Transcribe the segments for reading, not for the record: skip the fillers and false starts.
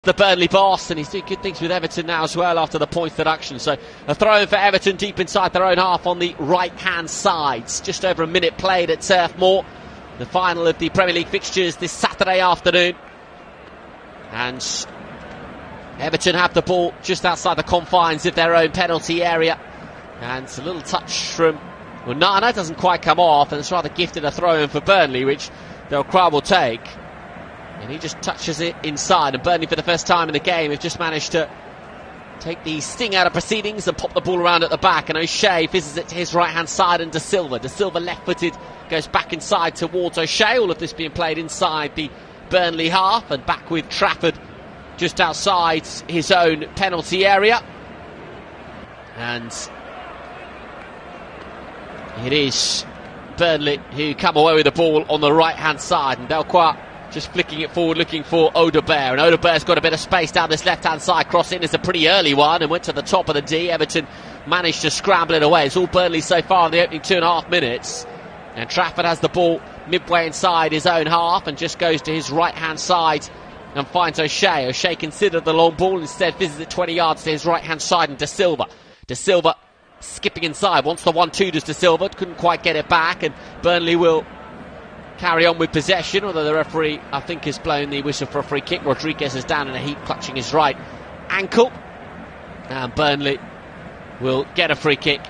The Burnley boss, and he's doing good things with Everton now as well after the points deduction. So a throw in for Everton deep inside their own half on the right hand side. Just over a minute played at Turf Moor, the final of the Premier League fixtures this Saturday afternoon, and Everton have the ball just outside the confines of their own penalty area, and it's a little touch from Onana, doesn't quite come off, and it's rather gifted a throw in for Burnley, which Del Crowd will take. And he just touches it inside, and Burnley for the first time in the game have just managed to take the sting out of proceedings and pop the ball around at the back, and O'Shea fizzes it to his right hand side, and De Silva left footed goes back inside towards O'Shea. All of this being played inside the Burnley half, and back with Trafford just outside his own penalty area, and it is Burnley who come away with the ball on the right hand side, and Delquart just flicking it forward, looking for Odebear, and Odebear's got a bit of space down this left-hand side. Cross in is a pretty early one and went to the top of the D. Everton managed to scramble it away. It's all Burnley so far in the opening 2.5 minutes. And Trafford has the ball midway inside his own half and just goes to his right-hand side and finds O'Shea. O'Shea considered the long ball, instead visits it 20 yards to his right-hand side, and De Silva skipping inside, wants the 1-2, does De Silva, couldn't quite get it back, and Burnley will carry on with possession, although the referee, I think, has blown the whistle for a free kick. Rodriguez is down in a heap, clutching his right ankle, and Burnley will get a free kick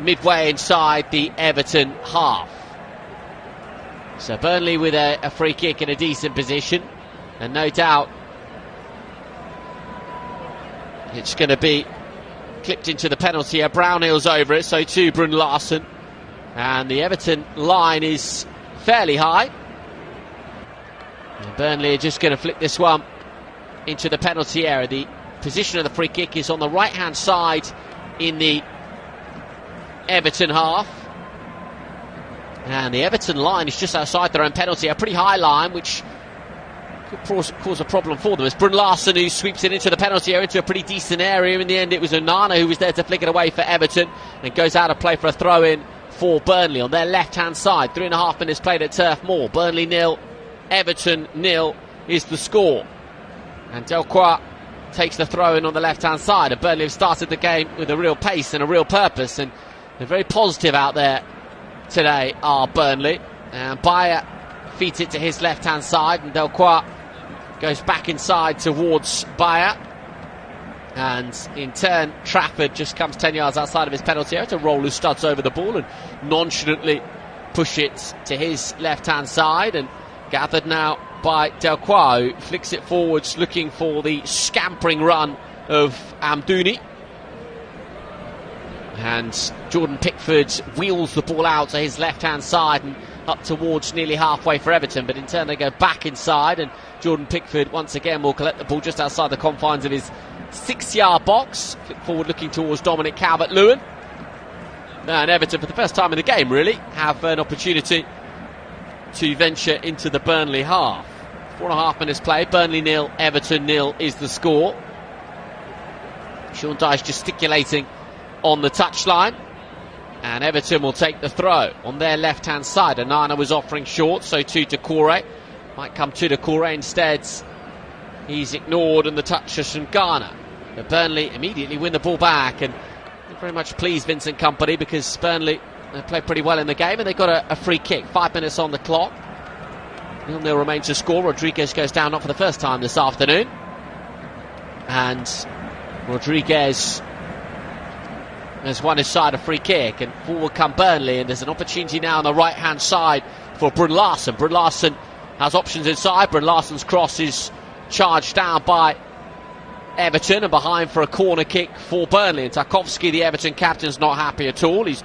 midway inside the Everton half. So Burnley with a free kick in a decent position, and no doubt it's going to be clipped into the penalty area. Brownhill's over it, so too Brun Larsen, and the Everton line is fairly high. And Burnley are just going to flick this one into the penalty area. The position of the free kick is on the right hand side in the Everton half, and the Everton line is just outside their own penalty, a pretty high line which could cause a problem for them. It's Brun Larsen who sweeps it into the penalty area, into a pretty decent area. In the end it was Onana who was there to flick it away for Everton, and goes out of play for a throw in for Burnley on their left hand side. 3.5 minutes played at Turf Moor. Burnley 0, Everton 0 is the score, and Delquart takes the throw in on the left hand side. And Burnley have started the game with a real pace and a real purpose, and they're very positive out there today are Burnley. And Bayer feeds it to his left hand side, and Delquart goes back inside towards Bayer, and in turn Trafford just comes 10 yards outside of his penalty area to roll his studs over the ball and nonchalantly push it to his left hand side, and gathered now by Delquart, who flicks it forwards looking for the scampering run of Amdouni, and Jordan Pickford wheels the ball out to his left hand side and up towards nearly halfway for Everton, but in turn they go back inside, and Jordan Pickford once again will collect the ball just outside the confines of his 6-yard box. Flick forward looking towards Dominic Calvert-Lewin, and Everton for the first time in the game really have an opportunity to venture into the Burnley half. 4.5 minutes played. Burnley 0, Everton 0 is the score. Sean Dyche gesticulating on the touchline, and Everton will take the throw on their left hand side. Onana was offering short, so too Doucouré. Might come to Doucouré instead. He's ignored, and the touch is from Ghana. But Burnley immediately win the ball back, and very much pleased Vincent Kompany, because Burnley played pretty well in the game, and they got a free kick. 5 minutes on the clock. 0-0 remains to score. Rodriguez goes down, not for the first time this afternoon, and Rodriguez has won his side a free kick, and forward come Burnley, and there's an opportunity now on the right hand side for Brun Larsen. Brun Larsen has options inside. Brun Larsen's cross is charged down by Everton, and behind for a corner kick for Burnley. And Tarkowski, the Everton captain's not happy at all. He's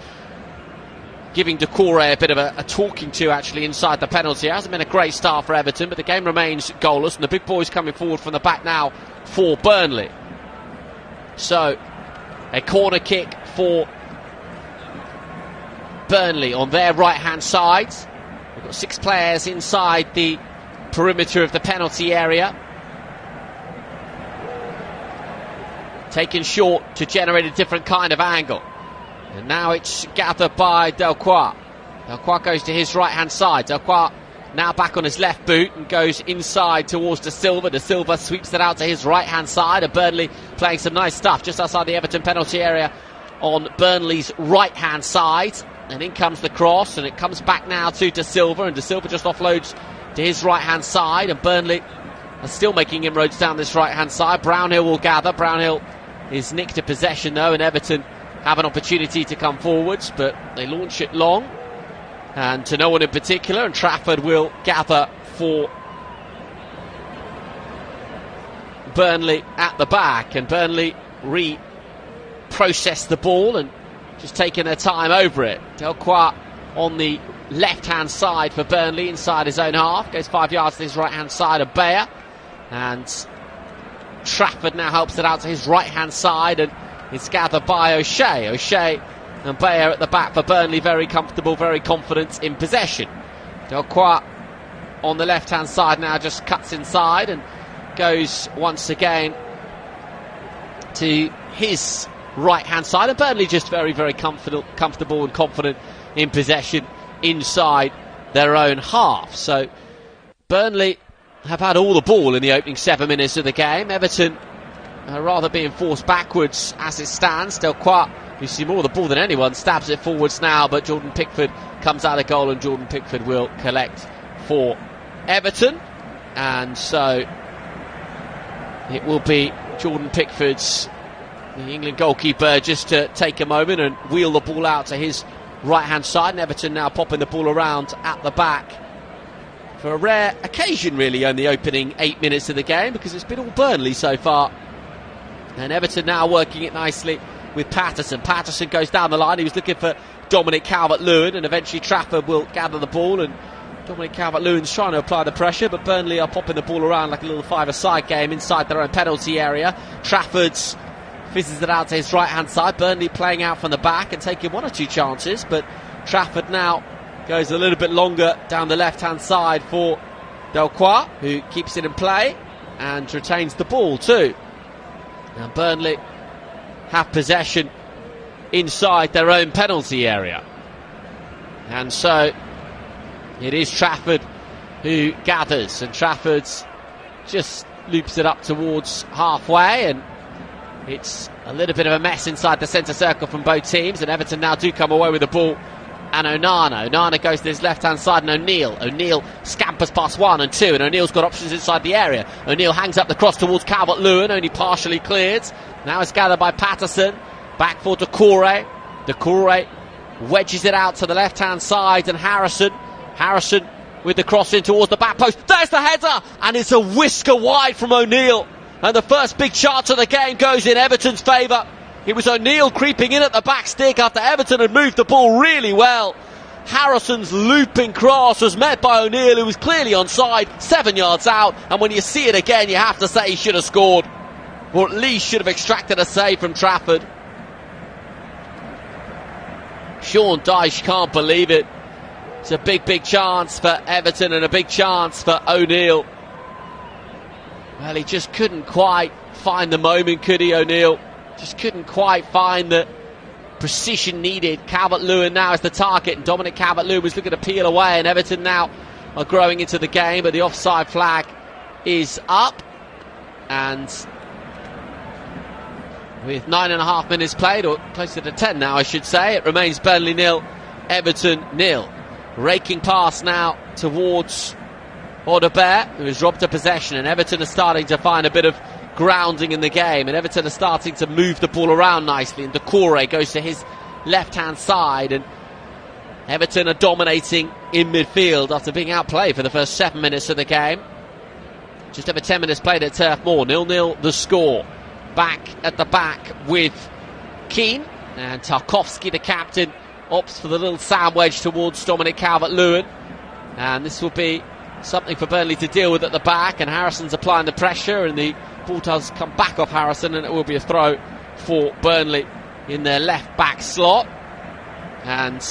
giving Doucouré a bit of a talking to actually inside the penalty. It hasn't been a great start for Everton, but the game remains goalless, and the big boys coming forward from the back now for Burnley. So a corner kick for Burnley on their right hand side. We've got 6 players inside the perimeter of the penalty area, taken short to generate a different kind of angle, and now it's gathered by Delquart. Delquart goes to his right hand side. Delquart now back on his left boot and goes inside towards De Silva. De Silva sweeps it out to his right-hand side, and Burnley playing some nice stuff just outside the Everton penalty area on Burnley's right-hand side. And in comes the cross, and it comes back now to De Silva, and De Silva just offloads to his right-hand side, and Burnley are still making inroads down this right-hand side. Brownhill will gather. Brownhill is nicked a possession though, and Everton have an opportunity to come forwards, but they launch it long and to no one in particular, and Trafford will gather for Burnley at the back, and Burnley reprocess the ball and just taking their time over it. Delquart on the left-hand side for Burnley, inside his own half, goes 5 yards to his right-hand side of Bayer, and Trafford now helps it out to his right-hand side, and it's gathered by O'Shea. O'Shea and Bayer at the back for Burnley, very comfortable, very confident in possession. Delquart on the left-hand side now just cuts inside and goes once again to his right-hand side, and Burnley just very, very comfortable and confident in possession inside their own half. So Burnley have had all the ball in the opening 7 minutes of the game. Everton rather being forced backwards as it stands. Delquart, who see more of the ball than anyone, stabs it forwards now, but Jordan Pickford comes out of goal, and Jordan Pickford will collect for Everton. And so it will be Jordan Pickford's, the England goalkeeper, just to take a moment and wheel the ball out to his right-hand side, and Everton now popping the ball around at the back for a rare occasion really on the opening 8 minutes of the game, because it's been all Burnley so far. And Everton now working it nicely with Patterson. Patterson goes down the line. He was looking for Dominic Calvert-Lewin, and eventually Trafford will gather the ball, and Dominic Calvert-Lewin's trying to apply the pressure, but Burnley are popping the ball around like a little five-a-side game inside their own penalty area. Trafford's fizzes it out to his right-hand side. Burnley playing out from the back and taking one or two chances, but Trafford now goes a little bit longer down the left-hand side for Delquart, who keeps it in play and retains the ball too. Now Burnley have possession inside their own penalty area, and so it is Trafford who gathers, and Trafford just loops it up towards halfway, and it's a little bit of a mess inside the centre circle from both teams, and Everton now do come away with the ball. And Onana goes to his left-hand side, and O'Neill scampers past 1 and 2, and O'Neill's got options inside the area. O'Neill hangs up the cross towards Calvert-Lewin, only partially cleared. Now it's gathered by Patterson, back for Doucouré. Doucouré wedges it out to the left-hand side, and Harrison with the cross in towards the back post. There's the header, and it's a whisker wide from O'Neill, and the first big chance of the game goes in Everton's favour. It was O'Neill creeping in at the back stick after Everton had moved the ball really well. Harrison's looping cross was met by O'Neill, who was clearly onside, 7 yards out, and when you see it again you have to say he should have scored, or at least should have extracted a save from Trafford. Sean Dyche can't believe it. It's a big chance for Everton and a big chance for O'Neill. Well, he just couldn't quite find the moment, could he, O'Neill? Just couldn't quite find the precision needed. Calvert-Lewin now is the target, and Dominic Calvert-Lewin was looking to peel away, and Everton now are growing into the game, but the offside flag is up, and with 9.5 minutes played, or closer to 10 now I should say, it remains Burnley 0, Everton 0. Raking pass now towards Audebert, who has robbed a possession, and Everton are starting to find a bit of grounding in the game, and Everton are starting to move the ball around nicely, and Doucouré goes to his left-hand side, and Everton are dominating in midfield after being outplayed for the first 7 minutes of the game. Just over 10 minutes played at Turf Moor, 0-0 the score. Back at the back with Keane, and Tarkowski, the captain, opts for the little sand wedge towards Dominic Calvert-Lewin, and this will be something for Burnley to deal with at the back, and Harrison's applying the pressure, and the ball does come back off Harrison, and it will be a throw for Burnley in their left back slot. And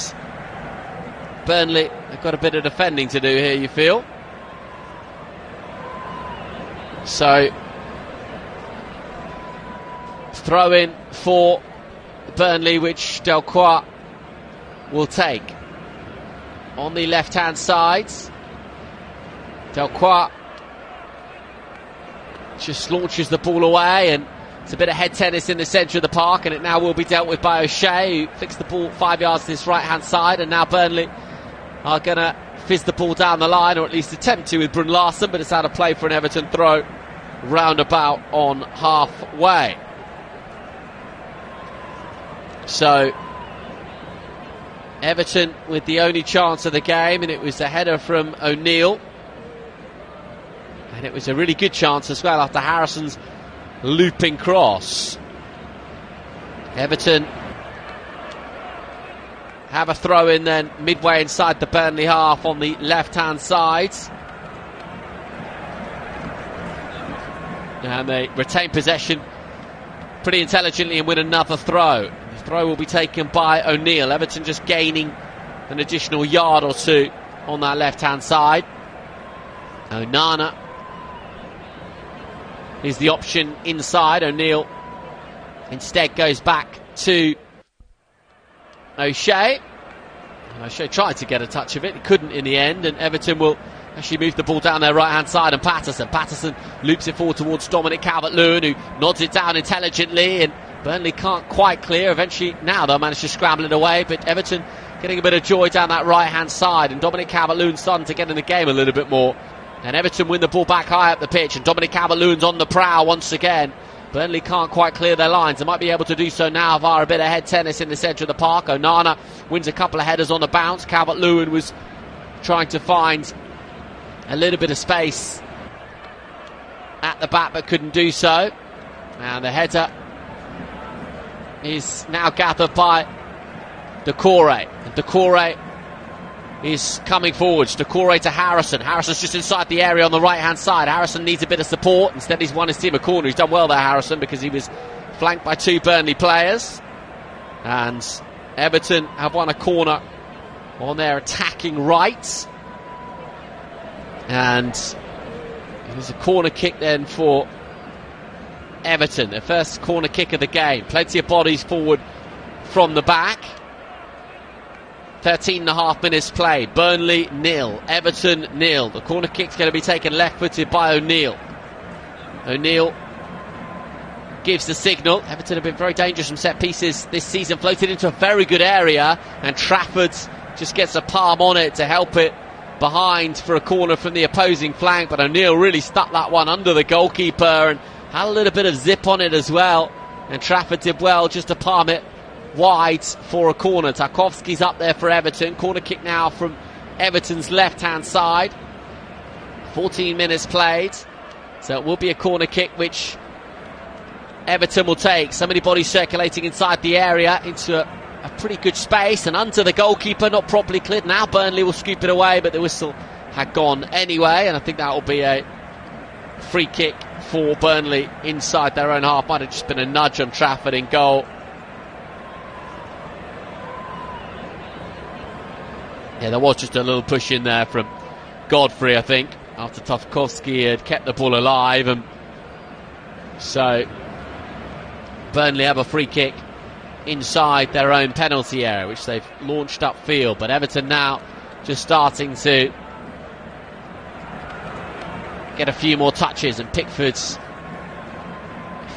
Burnley have got a bit of defending to do here, you feel. So throw in for Burnley, which Delquart will take. On the left hand side, Delcroix just launches the ball away, and it's a bit of head tennis in the centre of the park, and it now will be dealt with by O'Shea, who flicks the ball 5 yards to his right hand side, and now Burnley are going to fizz the ball down the line, or at least attempt to, with Brun Larsen, but it's out of play for an Everton throw roundabout on halfway. So Everton with the only chance of the game, and it was a header from O'Neill, and it was a really good chance as well after Harrison's looping cross. Everton have a throw in then midway inside the Burnley half on the left hand side, and they retain possession pretty intelligently and win another throw. The throw will be taken by O'Neill. Everton just gaining an additional yard or two on that left hand side. Onana is the option inside. O'Neill instead goes back to O'Shea. O'Shea tried to get a touch of it, he couldn't in the end, and Everton will actually move the ball down their right hand side, and Patterson loops it forward towards Dominic Calvert-Lewin, who nods it down intelligently, and Burnley can't quite clear. Eventually now they'll manage to scramble it away, but Everton getting a bit of joy down that right hand side, and Dominic Calvert-Lewin starting to get in the game a little bit more, and Everton win the ball back high up the pitch, and Dominic Calvert-Lewin's on the prowl once again. Burnley can't quite clear their lines. They might be able to do so now via a bit of head tennis in the centre of the park. Onana wins a couple of headers on the bounce. Calvert-Lewin was trying to find a little bit of space at the back but couldn't do so. And the header is now gathered by Decore. And Decore is coming forwards. Decore to Harrison. Harrison's just inside the area on the right hand side. Harrison needs a bit of support. Instead he's won his team a corner. He's done well there, Harrison, because he was flanked by two Burnley players. And Everton have won a corner on their attacking right. And it was a corner kick then for Everton, their first corner kick of the game. Plenty of bodies forward from the back. 13.5 minutes played. Burnley 0, Everton 0. The corner kick's going to be taken left-footed by O'Neill. O'Neill gives the signal. Everton have been very dangerous from set pieces this season, floated into a very good area, and Trafford just gets a palm on it to help it behind for a corner from the opposing flank, but O'Neill really stuck that one under the goalkeeper and had a little bit of zip on it as well, and Trafford did well just to palm it wide for a corner. Tarkowski's up there for Everton. Corner kick now from Everton's left hand side. 14 minutes played, so it will be a corner kick which Everton will take. So many bodies circulating inside the area into a pretty good space, and under the goalkeeper, not properly cleared. Now Burnley will scoop it away, but the whistle had gone anyway, and I think that will be a free kick for Burnley inside their own half. Might have just been a nudge on Trafford in goal. Yeah, there was just a little push in there from Godfrey, I think, after Tarkowski had kept the ball alive, and so Burnley have a free kick inside their own penalty area, which they've launched upfield. But Everton now just starting to get a few more touches, and Pickford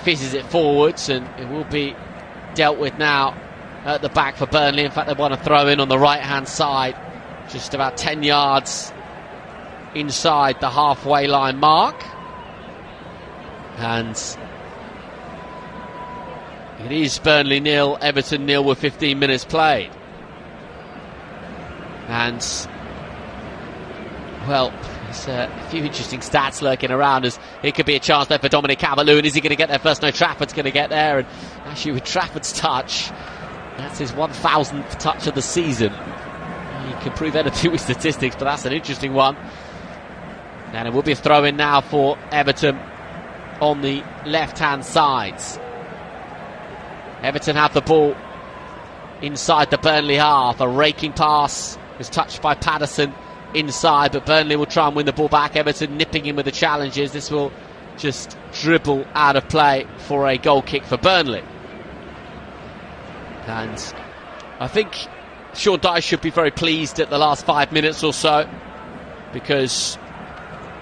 fizzes it forwards, and it will be dealt with now at the back for Burnley. In fact, they want to throw in on the right hand side, just about 10 yards inside the halfway line mark, and it is Burnley 0, Everton 0 with 15 minutes played. And, well, there's a few interesting stats lurking around, as it could be a chance there for Dominic Calvert-Lewin. Is he going to get there first? No, Trafford's going to get there, and actually with Trafford's touch, that's his 1,000th touch of the season. He can prove anything with statistics, but that's an interesting one. And it will be a throw-in now for Everton on the left-hand side. Everton have the ball inside the Burnley half. A raking pass was touched by Patterson inside, but Burnley will try and win the ball back. Everton nipping in with the challenges. This will just dribble out of play for a goal kick for Burnley. And I think Sean Dyche should be very pleased at the last 5 minutes or so, because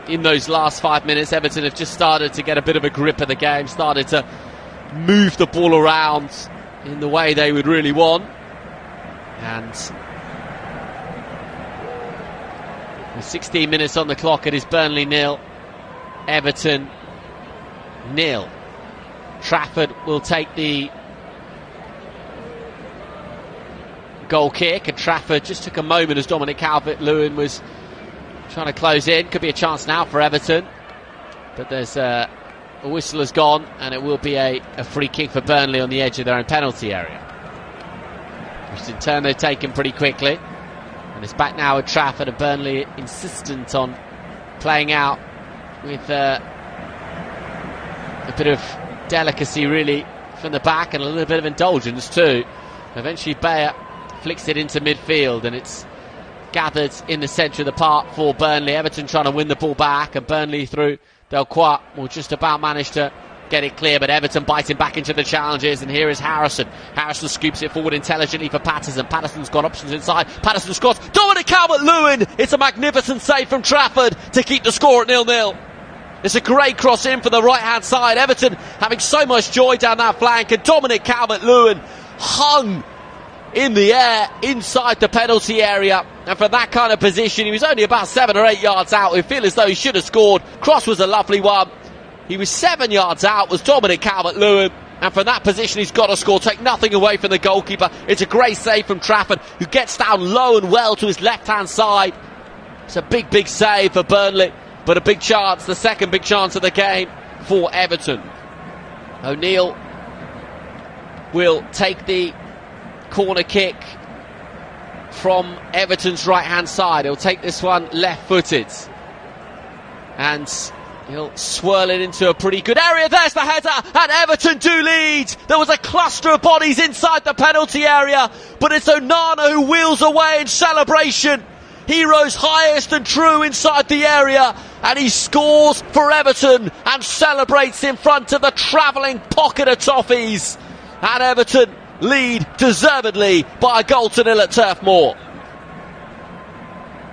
in those last 5 minutes, Everton have just started to get a bit of a grip of the game, started to move the ball around in the way they would really want. And with 16 minutes on the clock, it is Burnley 0, Everton 0. Trafford will take the goal kick, and Trafford just took a moment as Dominic Calvert-Lewin was trying to close in. Could be a chance now for Everton, but there's a whistle has gone, and it will be a free kick for Burnley on the edge of their own penalty area, which in turn they've taken pretty quickly. And it's back now at Trafford, and Burnley insistent on playing out with a bit of delicacy really from the back, and a little bit of indulgence too. Eventually Bayer flicks it into midfield, and it's gathered in the centre of the park for Burnley. Everton trying to win the ball back, and Burnley through Delcroix will just about manage to get it clear, but Everton biting back into the challenges. And here is Harrison. Harrison scoops it forward intelligently for Patterson. Patterson's got options inside. Patterson scores. Dominic Calvert-Lewin! It's a magnificent save from Trafford to keep the score at 0-0. It's a great cross in for the right-hand side. Everton having so much joy down that flank, and Dominic Calvert-Lewin hung in the air inside the penalty area, and for that kind of position, he was only about 7 or 8 yards out. We feel as though he should have scored. Cross was a lovely one. He was 7 yards out, was Dominic Calvert-Lewin, and from that position he's got to score. Take nothing away from the goalkeeper. It's a great save from Trafford, who gets down low and well to his left-hand side. It's a big save for Burnley, but a big chance, the second big chance of the game for Everton. O'Neill will take the corner kick from Everton's right-hand side. He'll take this one left-footed, and he'll swirl it into a pretty good area. There's the header, and Everton do lead. There was a cluster of bodies inside the penalty area, but it's Onana who wheels away in celebration. Heroes highest and true inside the area, and he scores for Everton and celebrates in front of the travelling pocket of toffees. And Everton lead deservedly by a goal to 0 at Turf Moor.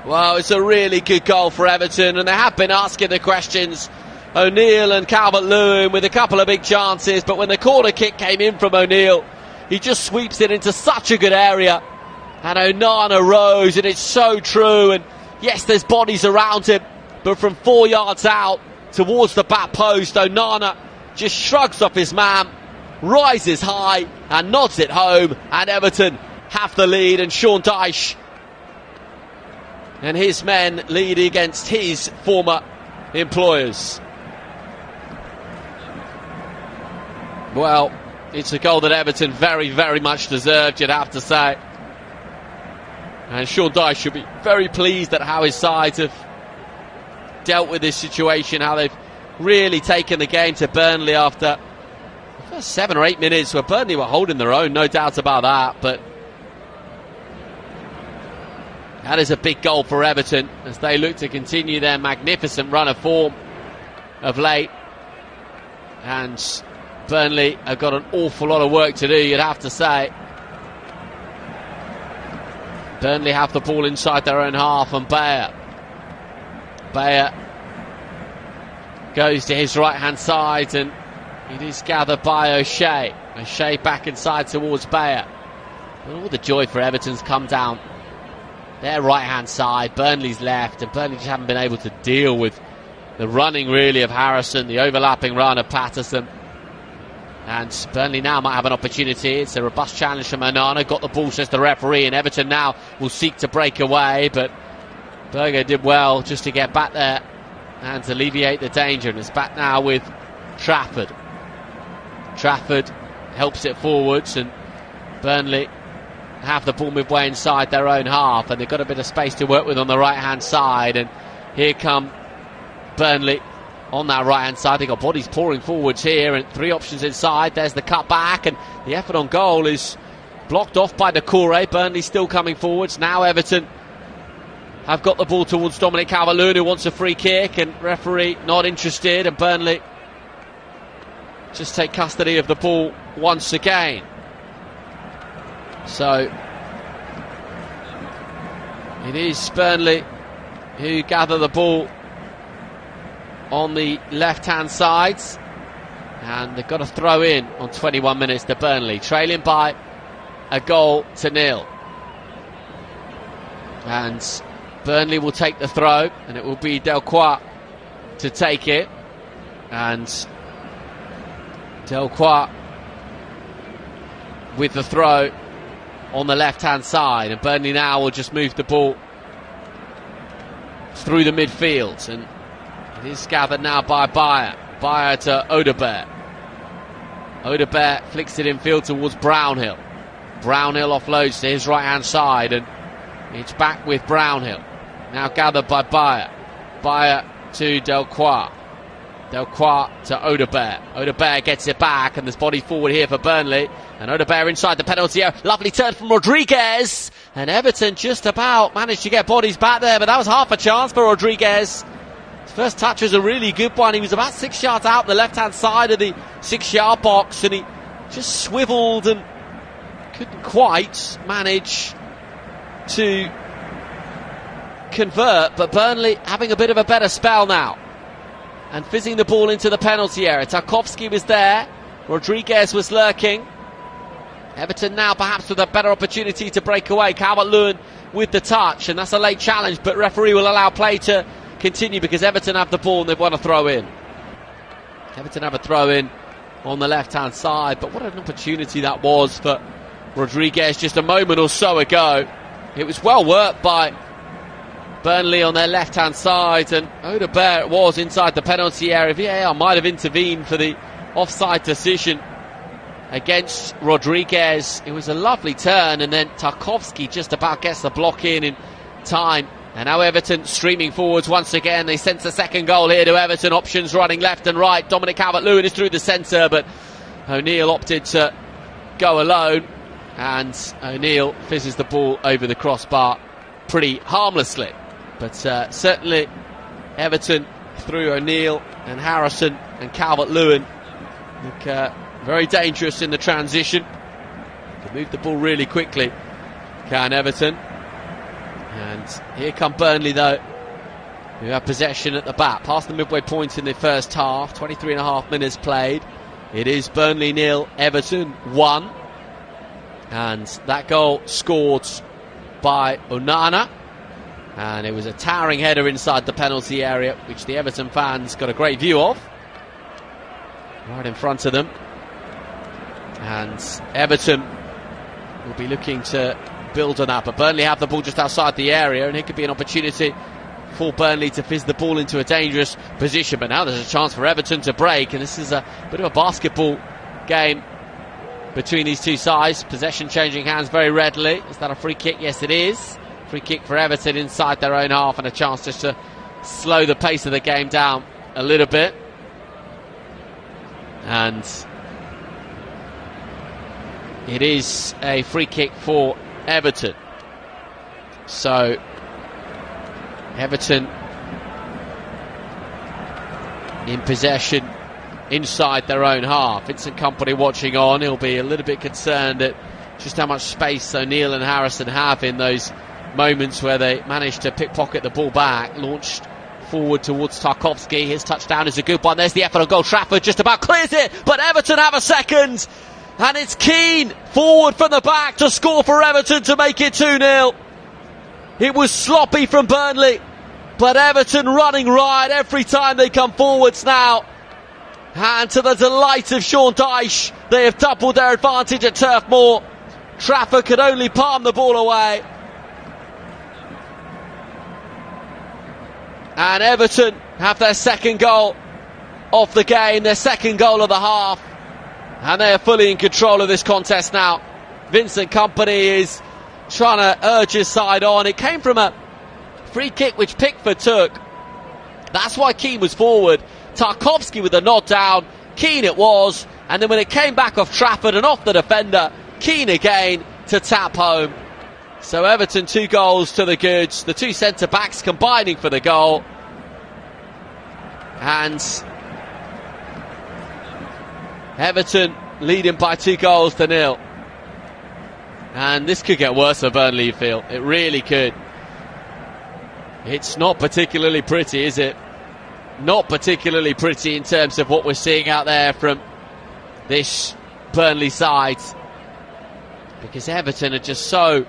Well, it's a really good goal for Everton, and they have been asking the questions. O'Neill and Calvert-Lewin with a couple of big chances, but when the corner kick came in from O'Neill, he just sweeps it into such a good area, and Onana rose, and it's so true. And yes, there's bodies around him, but from 4 yards out towards the back post, Onana just shrugs off his man, rises high and nods it home, and Everton have the lead. And Sean Dyche and his men lead against his former employers. Well, it's a goal that Everton very much deserved, you'd have to say. And Sean Dyche should be very pleased at how his sides have dealt with this situation, how they've really taken the game to Burnley after the first 7 or 8 minutes where Burnley were holding their own, no doubt about that. But that is a big goal for Everton as they look to continue their magnificent run of form of late. And Burnley have got an awful lot of work to do, you'd have to say. Burnley have the ball inside their own half, and Bayer goes to his right-hand side, and it is gathered by O'Shea. O'Shea back inside towards Bayer. And all the joy for Everton's come down their right-hand side, Burnley's left, and Burnley just haven't been able to deal with the running really of Harrison, the overlapping run of Patterson. And Burnley now might have an opportunity. It's a robust challenge from Onana. Got the ball, says the referee, and Everton now will seek to break away, but Berger did well just to get back there and to alleviate the danger. And it's back now with Trafford. Trafford helps it forwards, and Burnley have the ball midway inside their own half, and they've got a bit of space to work with on the right-hand side. And here come Burnley on that right-hand side. They've got bodies pouring forwards here, and 3 options inside. There's the cut back, and the effort on goal is blocked off by Doucouré. Burnley still coming forwards. Now Everton have got the ball towards Dominic Calvert-Lewin, who wants a free kick, and referee not interested, and Burnley just take custody of the ball once again. So it is Burnley who gather the ball on the left-hand side. And they've got a throw in on 21 minutes to Burnley, trailing by a goal to nil. And Burnley will take the throw, and it will be Delcroix to take it. And Delcroix with the throw on the left-hand side, and Burnley now will just move the ball through the midfield, and it is gathered now by Bayer to Odegaard. Odegaard flicks it infield towards Brownhill. Brownhill offloads to his right-hand side, and it's back with Brownhill. Now gathered by Bayer to Delcroix. Delcroix to Odegaard. Odegaard gets it back, and there's body forward here for Burnley. And Odegaard inside the penalty area. Lovely turn from Rodriguez. And Everton just about managed to get bodies back there, but that was half a chance for Rodriguez. His first touch was a really good one. He was about 6 yards out the left-hand side of the 6-yard box, and he just swiveled and couldn't quite manage to convert. But Burnley having a bit of a better spell now, and fizzing the ball into the penalty area. Tarkowski was there, Rodriguez was lurking. Everton now perhaps with a better opportunity to break away. Calvert-Lewin with the touch, and that's a late challenge, but referee will allow play to continue because Everton have the ball and they've won a throw in. Everton have a throw in on the left-hand side, but what an opportunity that was for Rodriguez just a moment or so ago. It was well worked by Burnley on their left-hand side, and Odegaard was inside the penalty area. VAR might have intervened for the offside decision against Rodriguez. It was a lovely turn, and then Tarkowski just about gets the block in time. And now Everton streaming forwards once again. They sense a second goal here to Everton. Options running left and right. Dominic Calvert-Lewin is through the centre, but O'Neill opted to go alone, and O'Neill fizzes the ball over the crossbar pretty harmlessly. But certainly Everton through O'Neill and Harrison and Calvert-Lewin look very dangerous in the transition. Can move the ball really quickly, can Everton. And here come Burnley though, who have possession at the back. Past the midway point in the first half, 23.5 minutes played. It is Burnley 0, Everton 1. And that goal scored by Onana. And it was a towering header inside the penalty area, which the Everton fans got a great view of, right in front of them. And Everton will be looking to build on that, but Burnley have the ball just outside the area, and it could be an opportunity for Burnley to fizz the ball into a dangerous position. But now there's a chance for Everton to break, and this is a bit of a basketball game between these two sides. Possession changing hands very readily. Is that a free kick? Yes, it is. Free kick for Everton inside their own half, and a chance just to slow the pace of the game down a little bit. And it is a free kick for Everton. So Everton in possession inside their own half. Vincent Kompany watching on. He'll be a little bit concerned at just how much space O'Neill and Harrison have in those moments where they managed to pickpocket the ball back. Launched forward towards Tarkowski. His touchdown is a good one. There's the effort on goal. Trafford just about clears it, but Everton have a second, and it's Keane forward from the back to score for Everton to make it 2-0. It was sloppy from Burnley, but Everton running riot every time they come forwards now. And to the delight of Sean Dyche, they have doubled their advantage at Turf Moor. Trafford could only palm the ball away. And Everton have their second goal of the game, their second goal of the half. And they are fully in control of this contest now. Vincent Kompany is trying to urge his side on. It came from a free kick which Pickford took. That's why Keane was forward. Tarkowski with a nod down. Keane it was. And then when it came back off Trafford and off the defender, Keane again to tap home. So Everton 2 goals to the goods. The two centre-backs combining for the goal. And Everton leading by 2 goals to 0. And this could get worse for Burnley, you feel. It really could. It's not particularly pretty, is it? not particularly pretty in terms of what we're seeing out there from this Burnley side, because Everton are just so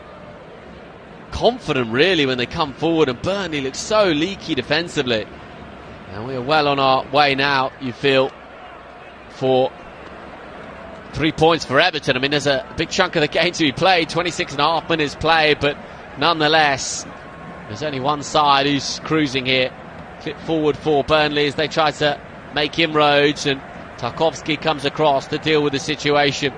confident really when they come forward, and Burnley looks so leaky defensively. And we are well on our way now, you feel, for 3 points for Everton. I mean, there's a big chunk of the game to be played, 26.5 minutes played, but nonetheless, there's only one side who's cruising here. Flip forward for Burnley as they try to make inroads, and Tarkowski comes across to deal with the situation.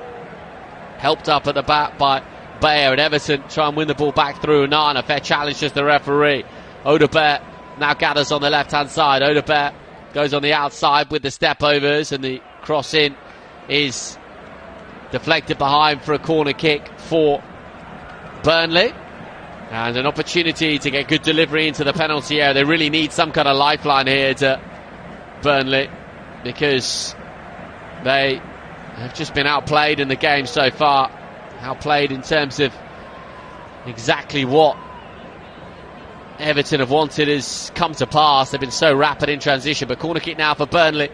Helped up at the back by Bayer, and Everton try and win the ball back through Onana. Fair challenge to the referee. Odobert now gathers on the left-hand side. Odobert goes on the outside with the step-overs, and the cross in is deflected behind for a corner kick for Burnley. And an opportunity to get good delivery into the penalty area. They really need some kind of lifeline here to Burnley, because they have just been outplayed in the game so far. Outplayed in terms of exactly what Everton have wanted has come to pass. They've been so rapid in transition. But corner kick now for Burnley,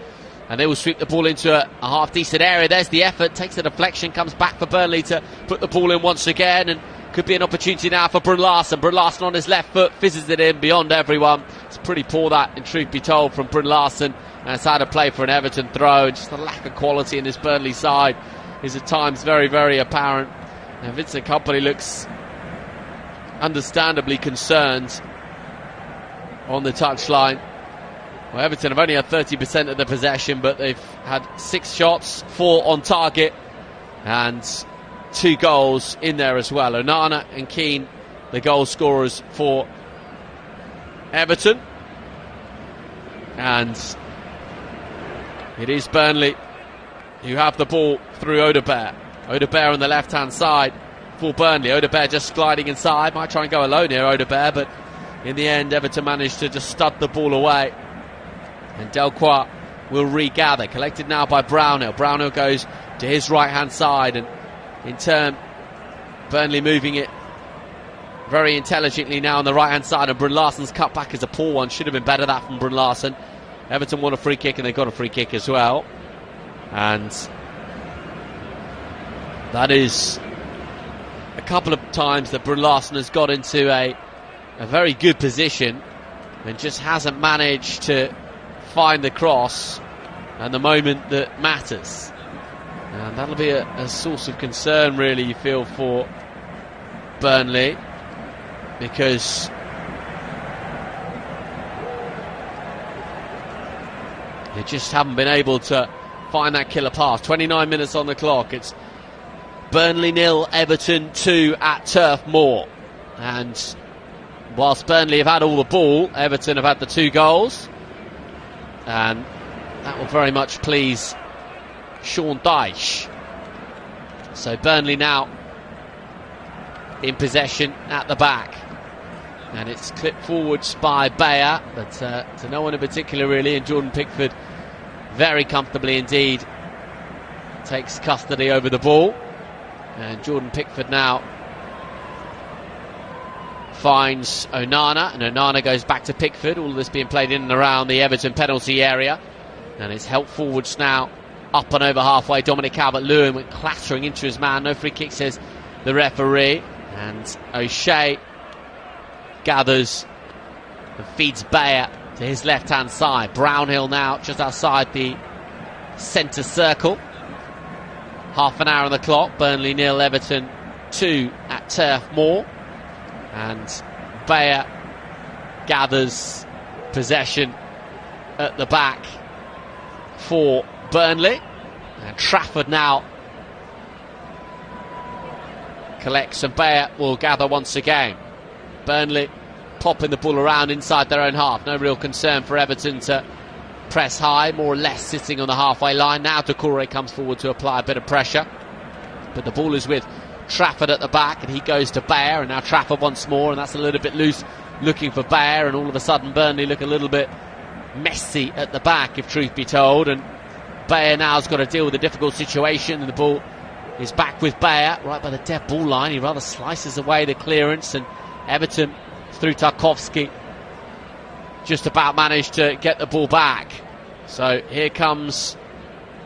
and they will sweep the ball into a half-decent area. There's the effort, takes the deflection, comes back for Burnley to put the ball in once again, and could be an opportunity now for Brun Larsen. Brun Larsen on his left foot, fizzes it in beyond everyone. It's pretty poor, that, in truth be told, from Brun Larsen. And it's how to play for an Everton throw. And just the lack of quality in this Burnley side is at times very, very apparent. And Vincent Kompany looks understandably concerned on the touchline. Well, Everton have only had 30% of the possession, but they've had 6 shots, 4 on target, and 2 goals in there as well. Onana and Keane, the goal scorers for Everton. And it is Burnley who have the ball through Odobert. Odobert on the left-hand side for Burnley. Odobert just gliding inside. Might try and go alone here, Odobert, but in the end, Everton managed to just stud the ball away. And Delcroix will regather. Collected now by Brownhill. Brownhill goes to his right-hand side, and in turn, Burnley moving it very intelligently now on the right-hand side, and Brun Larsen's cut back is a poor one. Should have been better, that, from Brun Larsen. Everton won a free kick, and they got a free kick as well. And that is a couple of times that Brun Larsen has got into a very good position and just hasn't managed to find the cross and the moment that matters. And that'll be a source of concern, really, you feel, for Burnley, because they just haven't been able to find that killer pass. 29 minutes on the clock. It's Burnley 0, Everton 2 at Turf Moor. And whilst Burnley have had all the ball, Everton have had the 2 goals. And that will very much please Sean Dyche. So Burnley now in possession at the back, and it's clipped forwards by Bayer, but to no one in particular really, and Jordan Pickford very comfortably indeed takes custody over the ball. And Jordan Pickford now finds Onana, and Onana goes back to Pickford. All of this being played in and around the Everton penalty area, and it's helped forwards now up and over halfway. Dominic Calvert-Lewin went clattering into his man. No free kick, says the referee. And O'Shea gathers and feeds Bayer to his left-hand side. Brownhill now just outside the centre circle. Half an hour on the clock. Burnley 0, Everton 2 at Turf Moor. And Bayer gathers possession at the back for Burnley. And Trafford now collects, and Bayer will gather once again. Burnley popping the ball around inside their own half. No real concern for Everton to press high, more or less sitting on the halfway line. Now Doucouré comes forward to apply a bit of pressure, but the ball is with Trafford at the back, and he goes to Bayer, and now Trafford once more, and that's a little bit loose, looking for Bayer, and all of a sudden Burnley look a little bit messy at the back, if truth be told. And Bayer now has got to deal with a difficult situation, and the ball is back with Bayer right by the dead ball line. He rather slices away the clearance, and Everton through Tarkowski just about managed to get the ball back. So here comes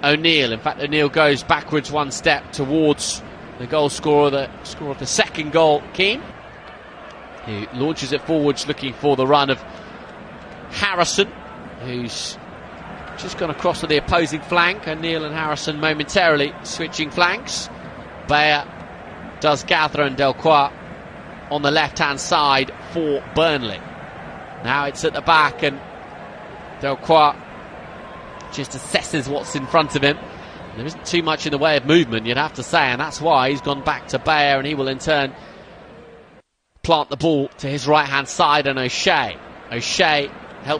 O'Neill. In fact, O'Neill goes backwards one step towards the goal scorer, the scorer of the second goal, Keane. He launches it forwards looking for the run of Harrison, who's just gone across to the opposing flank. O'Neill and Harrison momentarily switching flanks. Bayer does gather, and Delcroix on the left-hand side for Burnley. Now it's at the back, and Delcroix just assesses what's in front of him. There isn't too much in the way of movement, you'd have to say, and that's why he's gone back to Bayer, and he will in turn plant the ball to his right-hand side, and O'Shea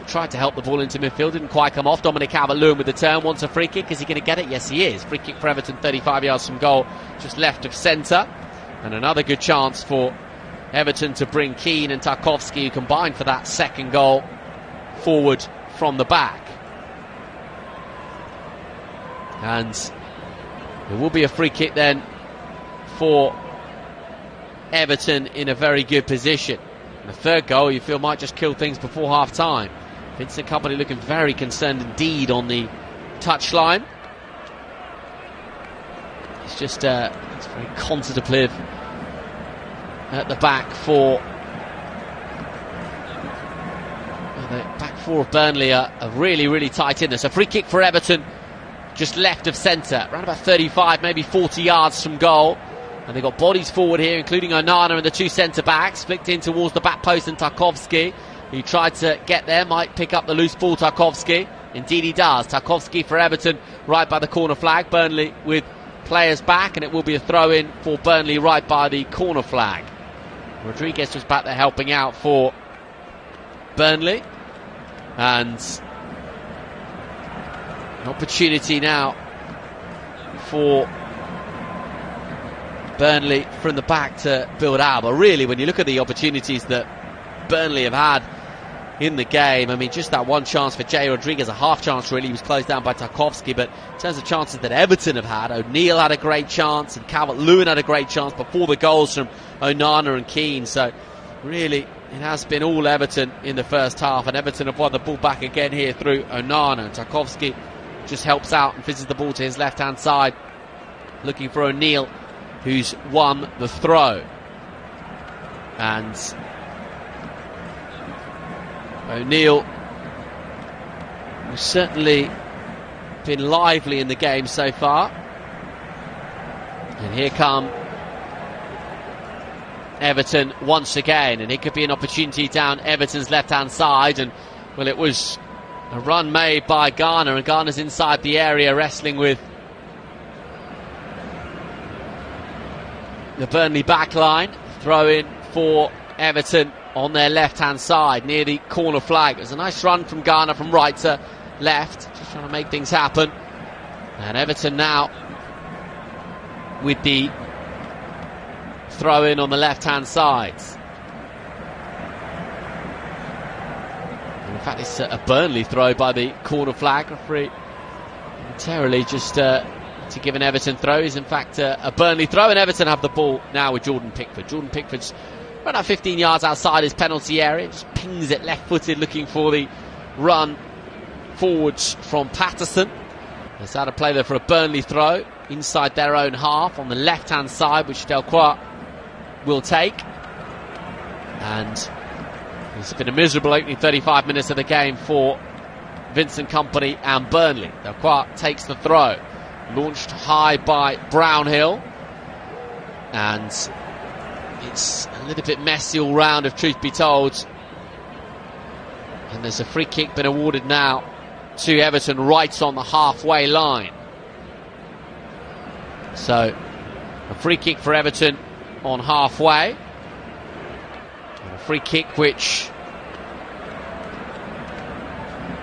tried to help the ball into midfield, didn't quite come off. Dominic Calvert-Lewin with the turn, wants a free kick. Is he going to get it? Yes, he is. Free kick for Everton, 35 yards from goal, just left of centre. And another good chance for Everton to bring Keane and Tarkowski, who combined for that second goal, forward from the back. And there will be a free kick then for Everton in a very good position. And the third goal, you feel, might just kill things before half-time. Vincent Kompany looking very concerned indeed on the touchline. It's just it's very contemplative at the back for the back four of Burnley are really, really tight in there. So free kick for Everton, just left of centre, around about 35, maybe 40 yards from goal. And they've got bodies forward here, including Onana and the two centre-backs. Flicked in towards the back post, and Tarkowski, who tried to get there, might pick up the loose ball. Tarkowski, indeed he does. Tarkowski for Everton, right by the corner flag. Burnley with players back, and it will be a throw-in for Burnley right by the corner flag. Rodriguez was back there helping out for Burnley. And an opportunity now for Burnley from the back to build out. But really, when you look at the opportunities that Burnley have had in the game, I mean, just that one chance for Jay Rodriguez, a half chance really, was closed down by Tarkowski. But in terms of chances that Everton have had, O'Neill had a great chance, and Calvert-Lewin had a great chance before the goals from Onana and Keane. So really, it has been all Everton in the first half, and Everton have won the ball back again here through Onana. And Tarkowski just helps out and fizzes the ball to his left-hand side, looking for O'Neill, who's won the throw. And O'Neill, who's certainly been lively in the game so far. And here come Everton once again, and it could be an opportunity down Everton's left-hand side. And well, it was a run made by Garner, and Garner's inside the area wrestling with the Burnley backline. Throw in for Everton on their left-hand side near the corner flag. It was a nice run from Garner from right to left, just trying to make things happen. And Everton now with the throw in on the left-hand side. And in fact, it's a Burnley throw by the corner flag. Referee momentarily just to give an Everton throw is in fact a Burnley throw, and Everton have the ball now with Jordan Pickford. Jordan Pickford's around about 15 yards outside his penalty area, just pings it left-footed, looking for the run forwards from Patterson. There's out of play there for a Burnley throw inside their own half on the left-hand side, which Delcroix will take. And it's been a miserable opening 35 minutes of the game for Vincent Kompany and Burnley. Delcroix takes the throw, launched high by Brownhill, and it's a little bit messy all round, if truth be told. And there's a free kick been awarded now to Everton right on the halfway line. So a free kick for Everton on halfway, and a free kick which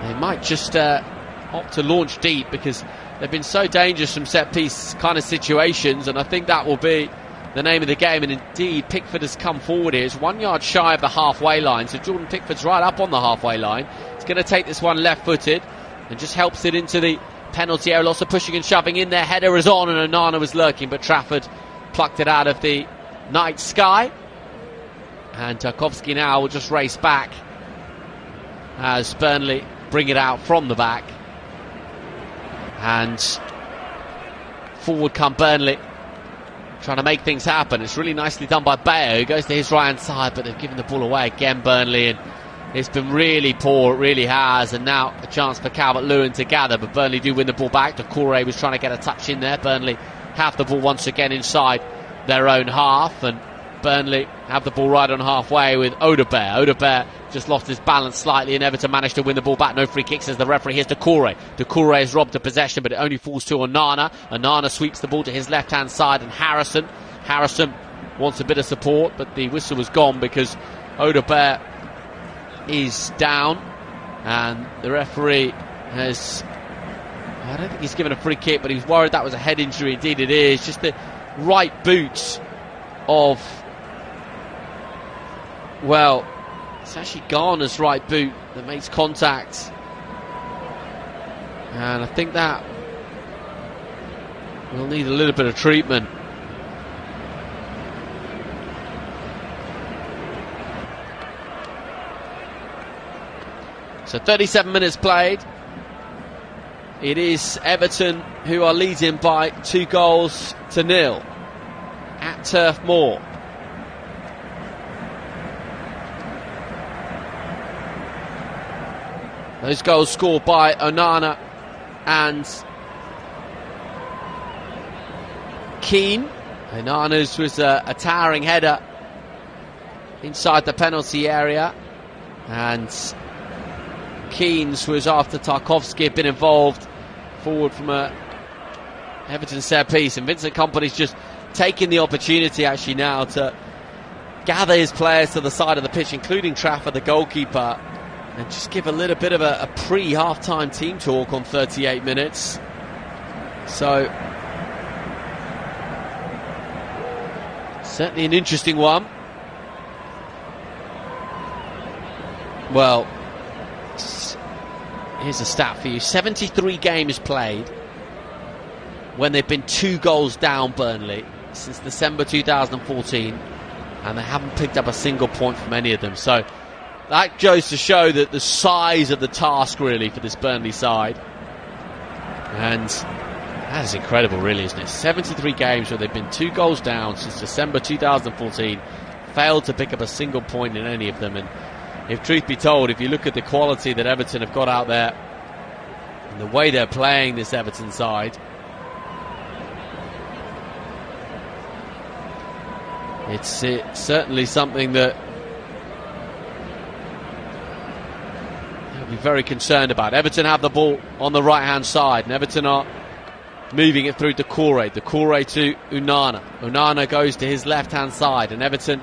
they might just opt to launch deep, because they've been so dangerous from set piece kind of situations, and I think that will be the name of the game. And indeed, Pickford has come forward here. It's 1 yard shy of the halfway line, so Jordan Pickford's right up on the halfway line. He's going to take this one left-footed and just helps it into the penalty area. Lots of pushing and shoving in there. Header is on, and Onana was lurking, but Trafford plucked it out of the night sky. And Tarkowski now will just race back as Burnley bring it out from the back. And forward come Burnley, trying to make things happen. It's really nicely done by Bayo, who goes to his right hand side, but they've given the ball away again, Burnley, and it's been really poor, it really has. And now a chance for Calvert-Lewin to gather, but Burnley do win the ball back. Doucouré was trying to get a touch in there. Burnley have the ball once again inside their own half, and Burnley have the ball right on halfway with Odobert. Odobert just lost his balance slightly, and Everton managed to win the ball back. No free kicks as the referee. Here's Doucouré. Doucouré is robbed of possession, but it only falls to Onana. Onana sweeps the ball to his left-hand side, and Harrison wants a bit of support, but the whistle was gone because Odobert is down, and the referee has, I don't think he's given a free kick, but he's worried that was a head injury. Indeed it is. Just the right boot of, well, it's actually Garner's right boot that makes contact, and I think that will need a little bit of treatment. So 37 minutes played. It is Everton who are leading by 2-0 at Turf Moor. Those goals scored by Onana and Keane. Onana's was a towering header inside the penalty area, and Keane's was after Tarkowski had been involved forward from a Everton set piece, and Vincent Kompany's just taking the opportunity actually now to gather his players to the side of the pitch, including Trafford, the goalkeeper, and just give a little bit of a pre-half-time team talk on 38 minutes. So certainly an interesting one. Well, here's a stat for you. 73 games played when they've been 2 goals down, Burnley, since December 2014, and they haven't picked up a single point from any of them. So that goes to show that the size of the task really for this Burnley side. And that is incredible really, isn't it? 73 games where they've been 2 goals down since December 2014, failed to pick up a single point in any of them. And if truth be told, if you look at the quality that Everton have got out there and the way they're playing this Everton side, it's certainly something that they'll be very concerned about. Everton have the ball on the right-hand side, and Everton are moving it through Doucouré. Doucouré to Onana. Onana goes to his left-hand side, and Everton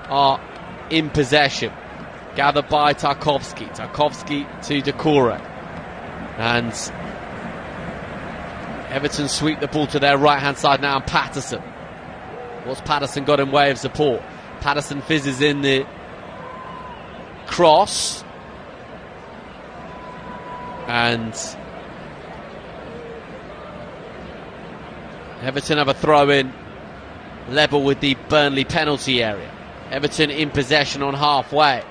are in possession. Gathered by Tarkowski. Tarkowski to Doucouré. And Everton sweep the ball to their right-hand side now, and Patterson. What's Patterson got in way of support? Patterson fizzes in the cross. And Everton have a throw-in level with the Burnley penalty area. Everton in possession on halfway.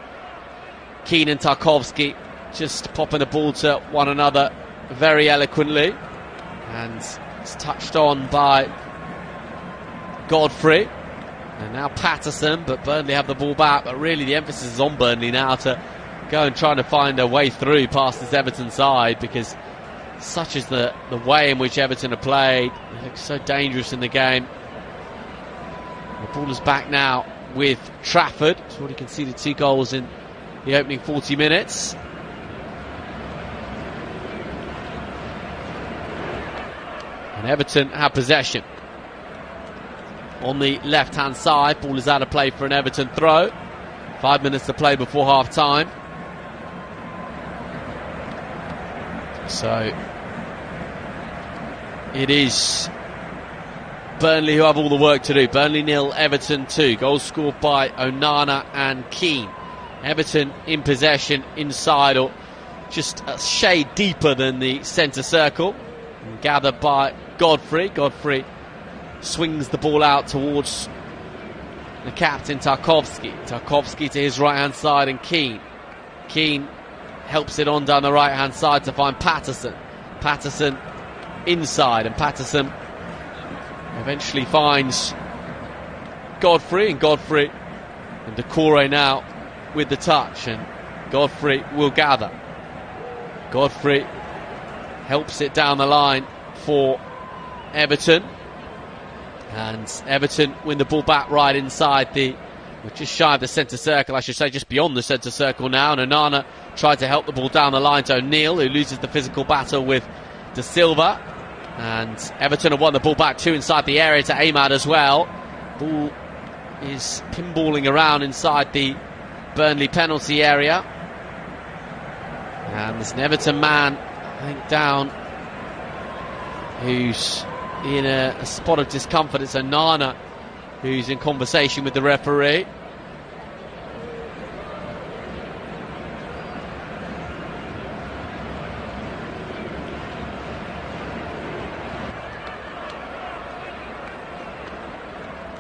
Keane and Tarkowski just popping the ball to one another very eloquently, and it's touched on by Godfrey, and now Patterson, but Burnley have the ball back. But really the emphasis is on Burnley now to go and try to find a way through past this Everton side, because such is the way in which Everton have played. They look so dangerous in the game. The ball is back now with Trafford. He's already conceded 2 goals in the opening 40 minutes. And Everton have possession. On the left-hand side, ball is out of play for an Everton throw. 5 minutes to play before half-time. So it is Burnley who have all the work to do. Burnley 0, Everton 2. Goals scored by Onana and Keane. Everton in possession inside, or just a shade deeper than the centre circle. And gathered by Godfrey. Godfrey swings the ball out towards the captain Tarkowski. Tarkowski to his right hand side, and Keane. Keane helps it on down the right hand side to find Patterson. Patterson inside, and Patterson eventually finds Godfrey, and Decore now with the touch, and Godfrey will gather. Godfrey helps it down the line for Everton, and Everton win the ball back right inside just shy of the centre circle, I should say, just beyond the centre circle now, and Onana tried to help the ball down the line to O'Neill, who loses the physical battle with De Silva, and Everton have won the ball back 2 inside the area to Ahmad as well. Ball is pinballing around inside the Burnley penalty area, and there's an Everton man, I think, down, who's in a spot of discomfort. It's Onana who's in conversation with the referee.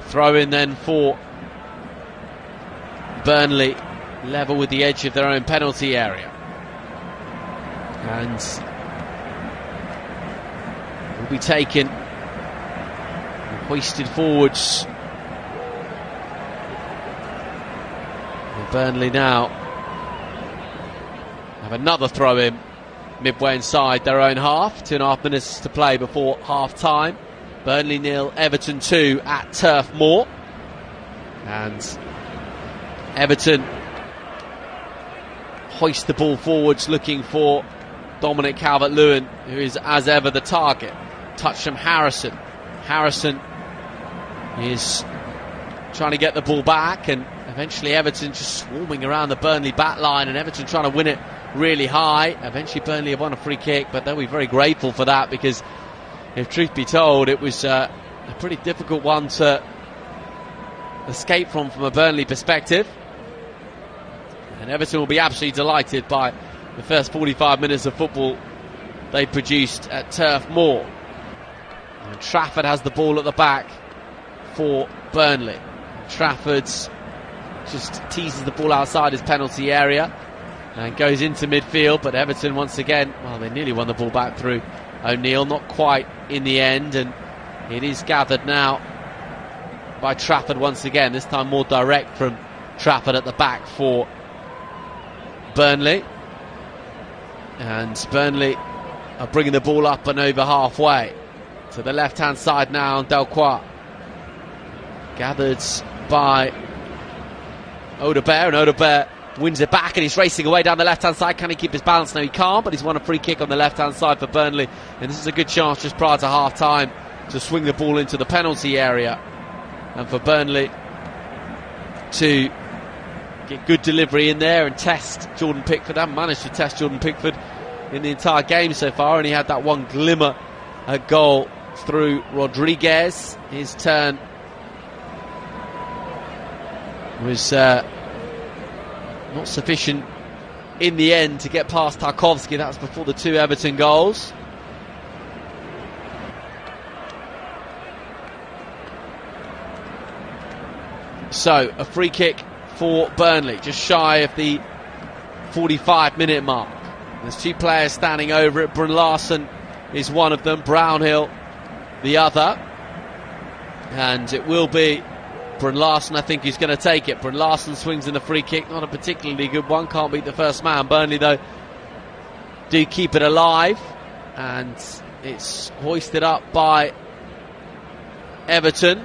Throw in then for Burnley, level with the edge of their own penalty area, and will be taken and hoisted forwards. And Burnley now have another throw in midway inside their own half. 2.5 minutes to play before half time. Burnley 0, Everton 2 at Turf Moor, and Everton hoist the ball forwards looking for Dominic Calvert-Lewin, who is as ever the target. Touch from Harrison. Harrison is trying to get the ball back, and eventually Everton just swarming around the Burnley back line, and Everton trying to win it really high. Eventually Burnley have won a free kick, but they'll be very grateful for that, because if truth be told, it was a pretty difficult one to escape from a Burnley perspective. And Everton will be absolutely delighted by the first 45 minutes of football they produced at Turf Moor. And Trafford has the ball at the back for Burnley. Trafford's just teases the ball outside his penalty area and goes into midfield, but Everton once again, well, they nearly won the ball back through O'Neill, not quite in the end, and it is gathered now by Trafford once again, this time more direct from Trafford at the back for Burnley. And Burnley are bringing the ball up and over halfway to the left hand side now, and Delcroix gathered by Audebert, and Audebert wins it back, and he's racing away down the left hand side. Can he keep his balance? No, he can't, but he's won a free kick on the left hand side for Burnley, and this is a good chance just prior to half time to swing the ball into the penalty area, and for Burnley to get good delivery in there and test Jordan Pickford. They haven't managed to test Jordan Pickford in the entire game so far, and he had that one glimmer at goal through Rodriguez. His turn was not sufficient in the end to get past Tarkowski. That was before the 2 Everton goals. So a free kick for Burnley, just shy of the 45-minute mark. There's 2 players standing over it. Brun Larsen is one of them, Brownhill the other, and it will be Brun Larsen, I think, who's going to take it. Brun Larsen swings in the free kick, not a particularly good one, can't beat the first man. Burnley, though, do keep it alive, and it's hoisted up by Everton,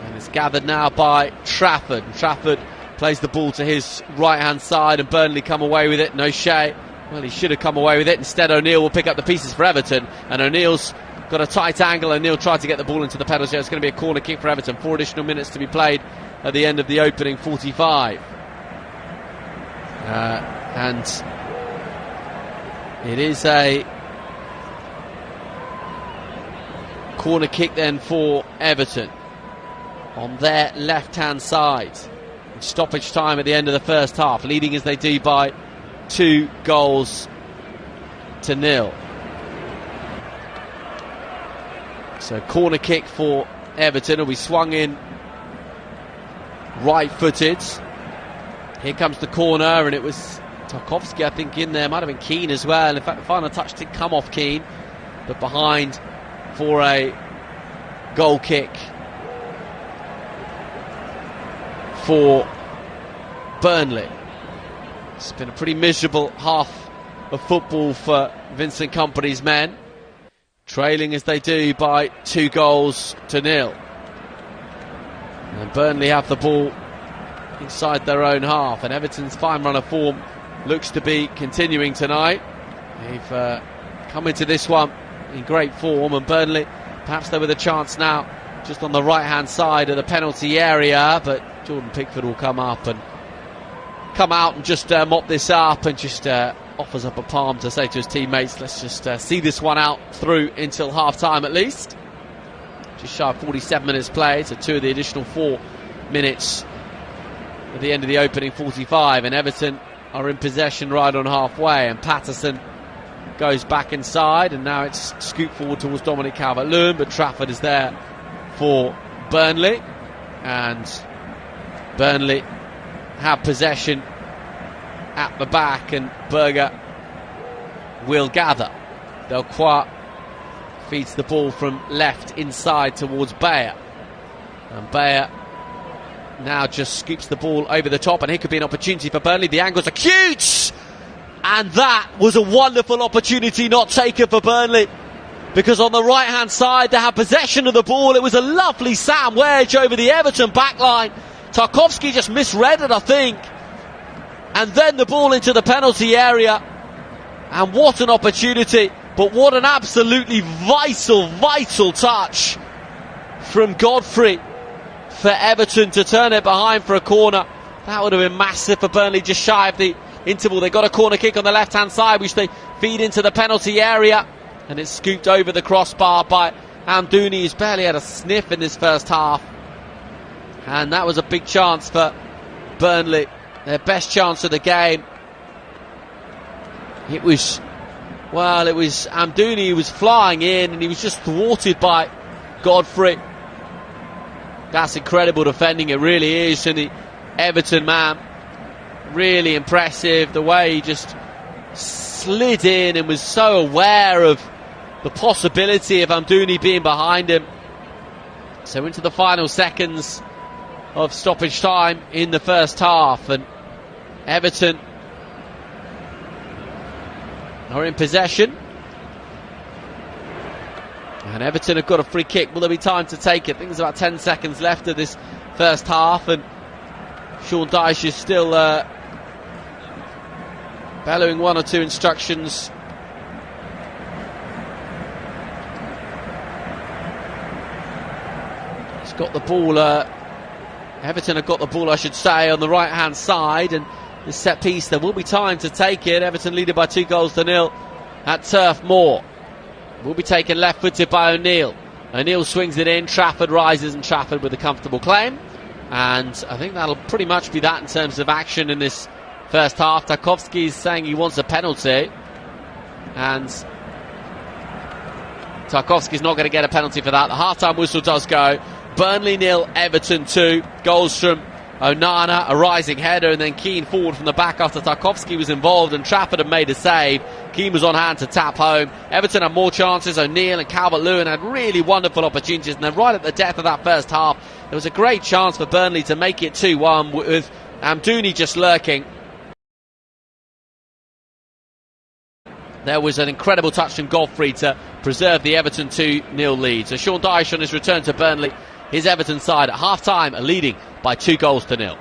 and it's gathered now by Trafford. And Trafford plays the ball to his right hand side, and Burnley come away with it. No Shea, well, he should have come away with it. Instead, O'Neill will pick up the pieces for Everton, and O'Neill's got a tight angle. O'Neill tried to get the ball into the penalty area. It's going to be a corner kick for Everton. 4 additional minutes to be played at the end of the opening 45. And it is a corner kick then for Everton on their left-hand side. Stoppage time at the end of the first half, leading as they do by 2 goals to 0. So corner kick for Everton will be swung in right-footed. Here comes the corner, and it was Tarkowski, I think, in there. Might have been Keane as well. In fact, the final touch did come off Keane, but behind for a goal kick for Burnley. It's been a pretty miserable half of football for Vincent Kompany's men, trailing as they do by 2-0. And Burnley have the ball inside their own half, and Everton's fine run of form looks to be continuing tonight. They've come into this one in great form, and Burnley, perhaps they're with a chance now just on the right hand side of the penalty area, but Jordan Pickford will come out and just mop this up, and just offers up a palm to say to his teammates, let's just see this one out through until half time at least. Just shy of 47 minutes played, so 2 of the additional 4 minutes at the end of the opening 45, and Everton are in possession right on halfway, and Patterson goes back inside, and now it's scooped forward towards Dominic Calvert-Lewin, but Trafford is there for Burnley, and Burnley have possession at the back, and Berger will gather. Delcroix feeds the ball from left inside towards Bayer, and Bayer now just scoops the ball over the top, and here could be an opportunity for Burnley. The angle's acute, and that was a wonderful opportunity not taken for Burnley, because on the right hand side they have possession of the ball. It was a lovely Sam wedge over the Everton backline. Tarkowski just misread it, I think, and then the ball into the penalty area, and what an opportunity, but what an absolutely vital touch from Godfrey for Everton to turn it behind for a corner. That would have been massive for Burnley, just shy of the interval. They got a corner kick on the left hand side, which they feed into the penalty area, and it's scooped over the crossbar by Amdouni, who's barely had a sniff in this first half. And that was a big chance for Burnley, their best chance of the game. It was Amdouni who was flying in, and he was just thwarted by Godfrey. That's incredible defending, it really is, and the Everton man, really impressive, the way he just slid in and was so aware of the possibility of Amdouni being behind him. So into the final seconds of stoppage time in the first half, and Everton are in possession, and Everton have got a free kick. Will there be time to take it? I think there's about 10 seconds left of this first half, and Sean Dyche is still bellowing 1 or 2 instructions. He's got the ball, Everton have got the ball, I should say, on the right hand side, and this set piece, there will be time to take it. Everton leading by 2-0 at Turf Moor. Will be taken left footed by O'Neill. O'Neill swings it in, Trafford rises, and Trafford with a comfortable claim. And I think that'll pretty much be that in terms of action in this first half. Tarkowski is saying he wants a penalty, and Tarkowski's not going to get a penalty for that. The half-time whistle does go. Burnley 0, Everton 2. Goals from Onana, a rising header, and then Keane forward from the back after Tarkowski was involved, and Trafford had made a save. Keane was on hand to tap home. Everton had more chances. O'Neill and Calvert-Lewin had really wonderful opportunities, and then right at the death of that first half, there was a great chance for Burnley to make it 2-1 with Amdouni just lurking. There was an incredible touch from Godfrey to preserve the Everton 2-0 lead. So Sean Dyche on his return to Burnley, his Everton side at half-time are leading by 2-0.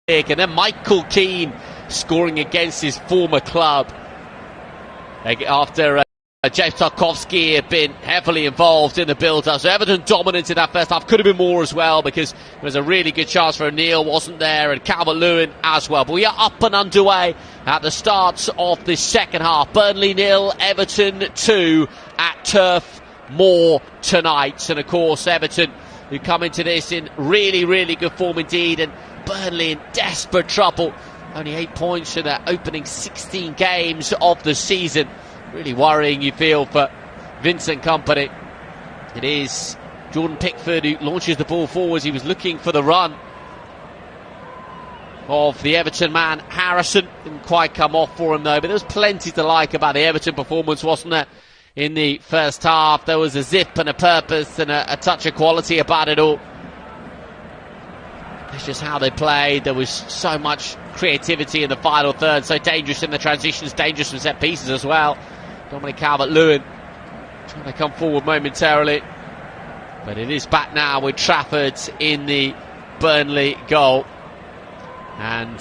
And then Michael Keane scoring against his former club after James Tarkowski had been heavily involved in the build-up. So Everton dominated that first half. Could have been more as well, because there was a really good chance for O'Neill, wasn't there, and Calvert-Lewin as well. But we are up and underway at the start of the second half. Burnley 0, Everton 2 at Turf Moor tonight. And of course Everton, who come into this in really, really good form indeed, and Burnley in desperate trouble. Only 8 points in their opening 16 games of the season. Really worrying, you feel, for Vincent Kompany. It is Jordan Pickford who launches the ball forwards. He was looking for the run of the Everton man, Harrison. Didn't quite come off for him though, but there was plenty to like about the Everton performance, wasn't there? In the first half, there was a zip and a purpose and a touch of quality about it all. It's just how they played. There was so much creativity in the final third, so dangerous in the transitions, dangerous from set pieces as well. Dominic Calvert-Lewin trying to come forward momentarily, but it is back now with Trafford in the Burnley goal. And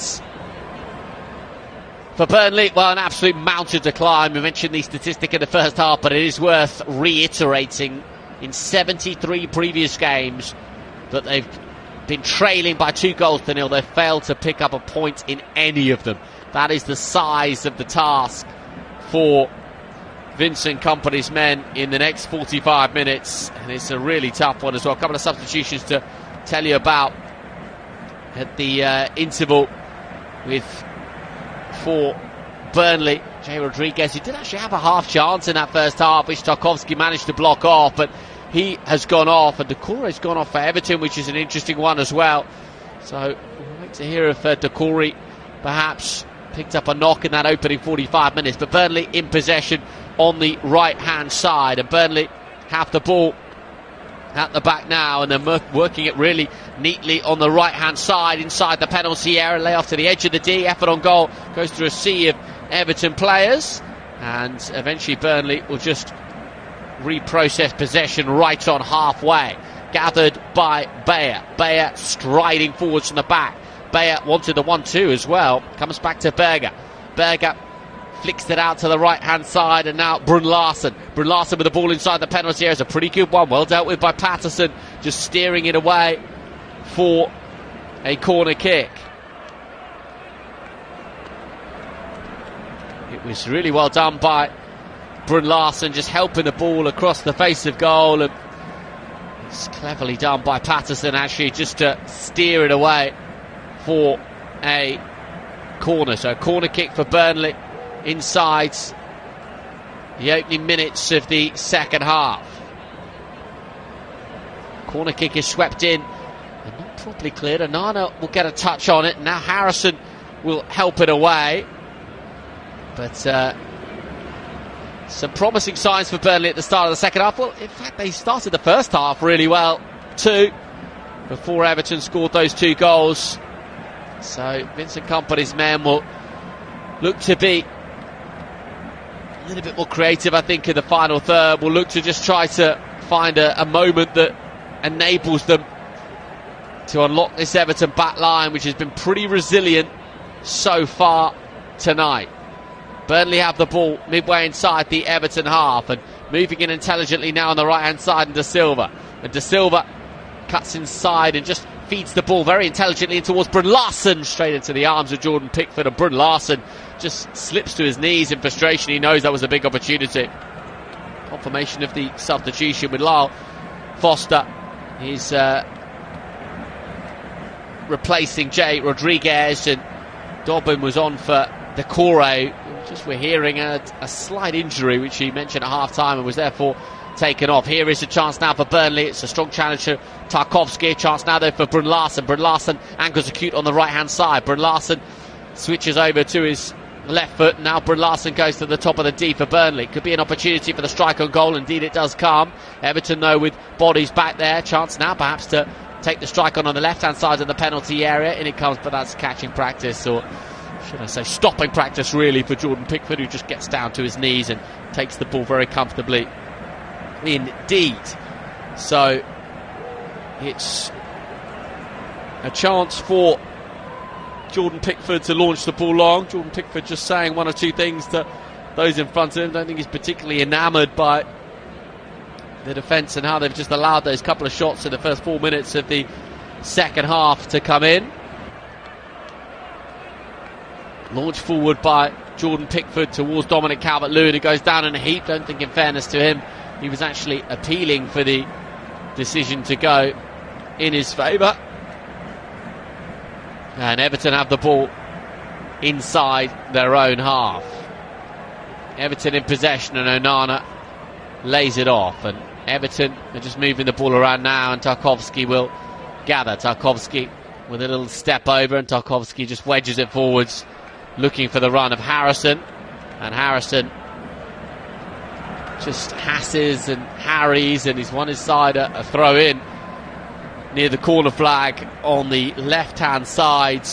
for Burnley, well, an absolute mountain to climb. We mentioned the statistic in the first half, but it is worth reiterating. In 73 previous games that they've been trailing by 2-0, they've failed to pick up a point in any of them. That is the size of the task for Vincent Kompany's men in the next 45 minutes, and it's a really tough one as well. A couple of substitutions to tell you about at the interval for Burnley. Jay Rodriguez, who did actually have a half chance in that first half, which Tarkowski managed to block off, but he has gone off, and Doucouré's gone off for Everton, which is an interesting one as well. So we'll wait to hear if Doucouré perhaps picked up a knock in that opening 45 minutes. But Burnley in possession on the right-hand side, and Burnley have the ball at the back now, and they're working it really neatly on the right-hand side inside the penalty area. Lay off to the edge of the D. Effort on goal goes through a sea of Everton players, and eventually Burnley will just reprocess possession right on halfway. Gathered by Bayer. Bayer striding forwards from the back. Bayer wanted the 1-2 as well. Comes back to Berger. Berger flicks it out to the right hand side, and now Brun Larsen. Brun Larsen with the ball inside the penalty area. It's a pretty good one. Well dealt with by Patterson. Just steering it away for a corner kick. It was really well done by Brun Larsen, just helping the ball across the face of goal, and it's cleverly done by Patterson actually just to steer it away for a corner. So a corner kick for Burnley inside the opening minutes of the second half. Corner kick is swept in and not properly cleared. Onana will get a touch on it. Now Harrison will help it away, but some promising signs for Burnley at the start of the second half. Well, in fact, they started the first half really well too, before Everton scored those 2 goals. So Vincent Kompany's men will look to be a little bit more creative, I think, in the final third. We'll look to just try to find a moment that enables them to unlock this Everton back line, which has been pretty resilient so far tonight. Burnley have the ball midway inside the Everton half, and moving in intelligently now on the right hand side, and De Silva. And De Silva cuts inside and just feeds the ball very intelligently in towards Brun Larsen, straight into the arms of Jordan Pickford, and Brun Larsen just slips to his knees in frustration. He knows that was a big opportunity. Confirmation of the substitution with Lyle Foster. He's replacing Jay Rodriguez, and Dobbin was on for Doucouré. Just we're hearing a slight injury, which he mentioned at half-time, and was therefore taken off. Here is a chance now for Burnley. It's a strong challenge to Tarkowski. Chance now though for Brun Larsen. Brun Larsen angles acute on the right-hand side. Brun Larsen switches over to his left foot. Now Brun Larsen goes to the top of the D for Burnley. Could be an opportunity for the strike on goal. Indeed it does come. Everton though with bodies back there. Chance now perhaps to take the strike on the left-hand side of the penalty area. In it comes, but that's catching practice, or should I say stopping practice really, for Jordan Pickford, who just gets down to his knees and takes the ball very comfortably indeed. So it's a chance for Jordan Pickford to launch the ball long. Jordan Pickford just saying one or two things to those in front of him. Don't think he's particularly enamoured by the defence and how they've just allowed those couple of shots in the first 4 minutes of the second half to come in. Launched forward by Jordan Pickford towards Dominic Calvert-Lewin, who goes down in a heap. Don't think, in fairness to him, he was actually appealing for the decision to go in his favour. And Everton have the ball inside their own half. Everton in possession, and Onana lays it off. And Everton are just moving the ball around now, and Tarkowski will gather. Tarkowski with a little step over, and Tarkowski just wedges it forwards, looking for the run of Harrison. And Harrison just hasses and harries, and he's won his side a throw in near the corner flag on the left-hand side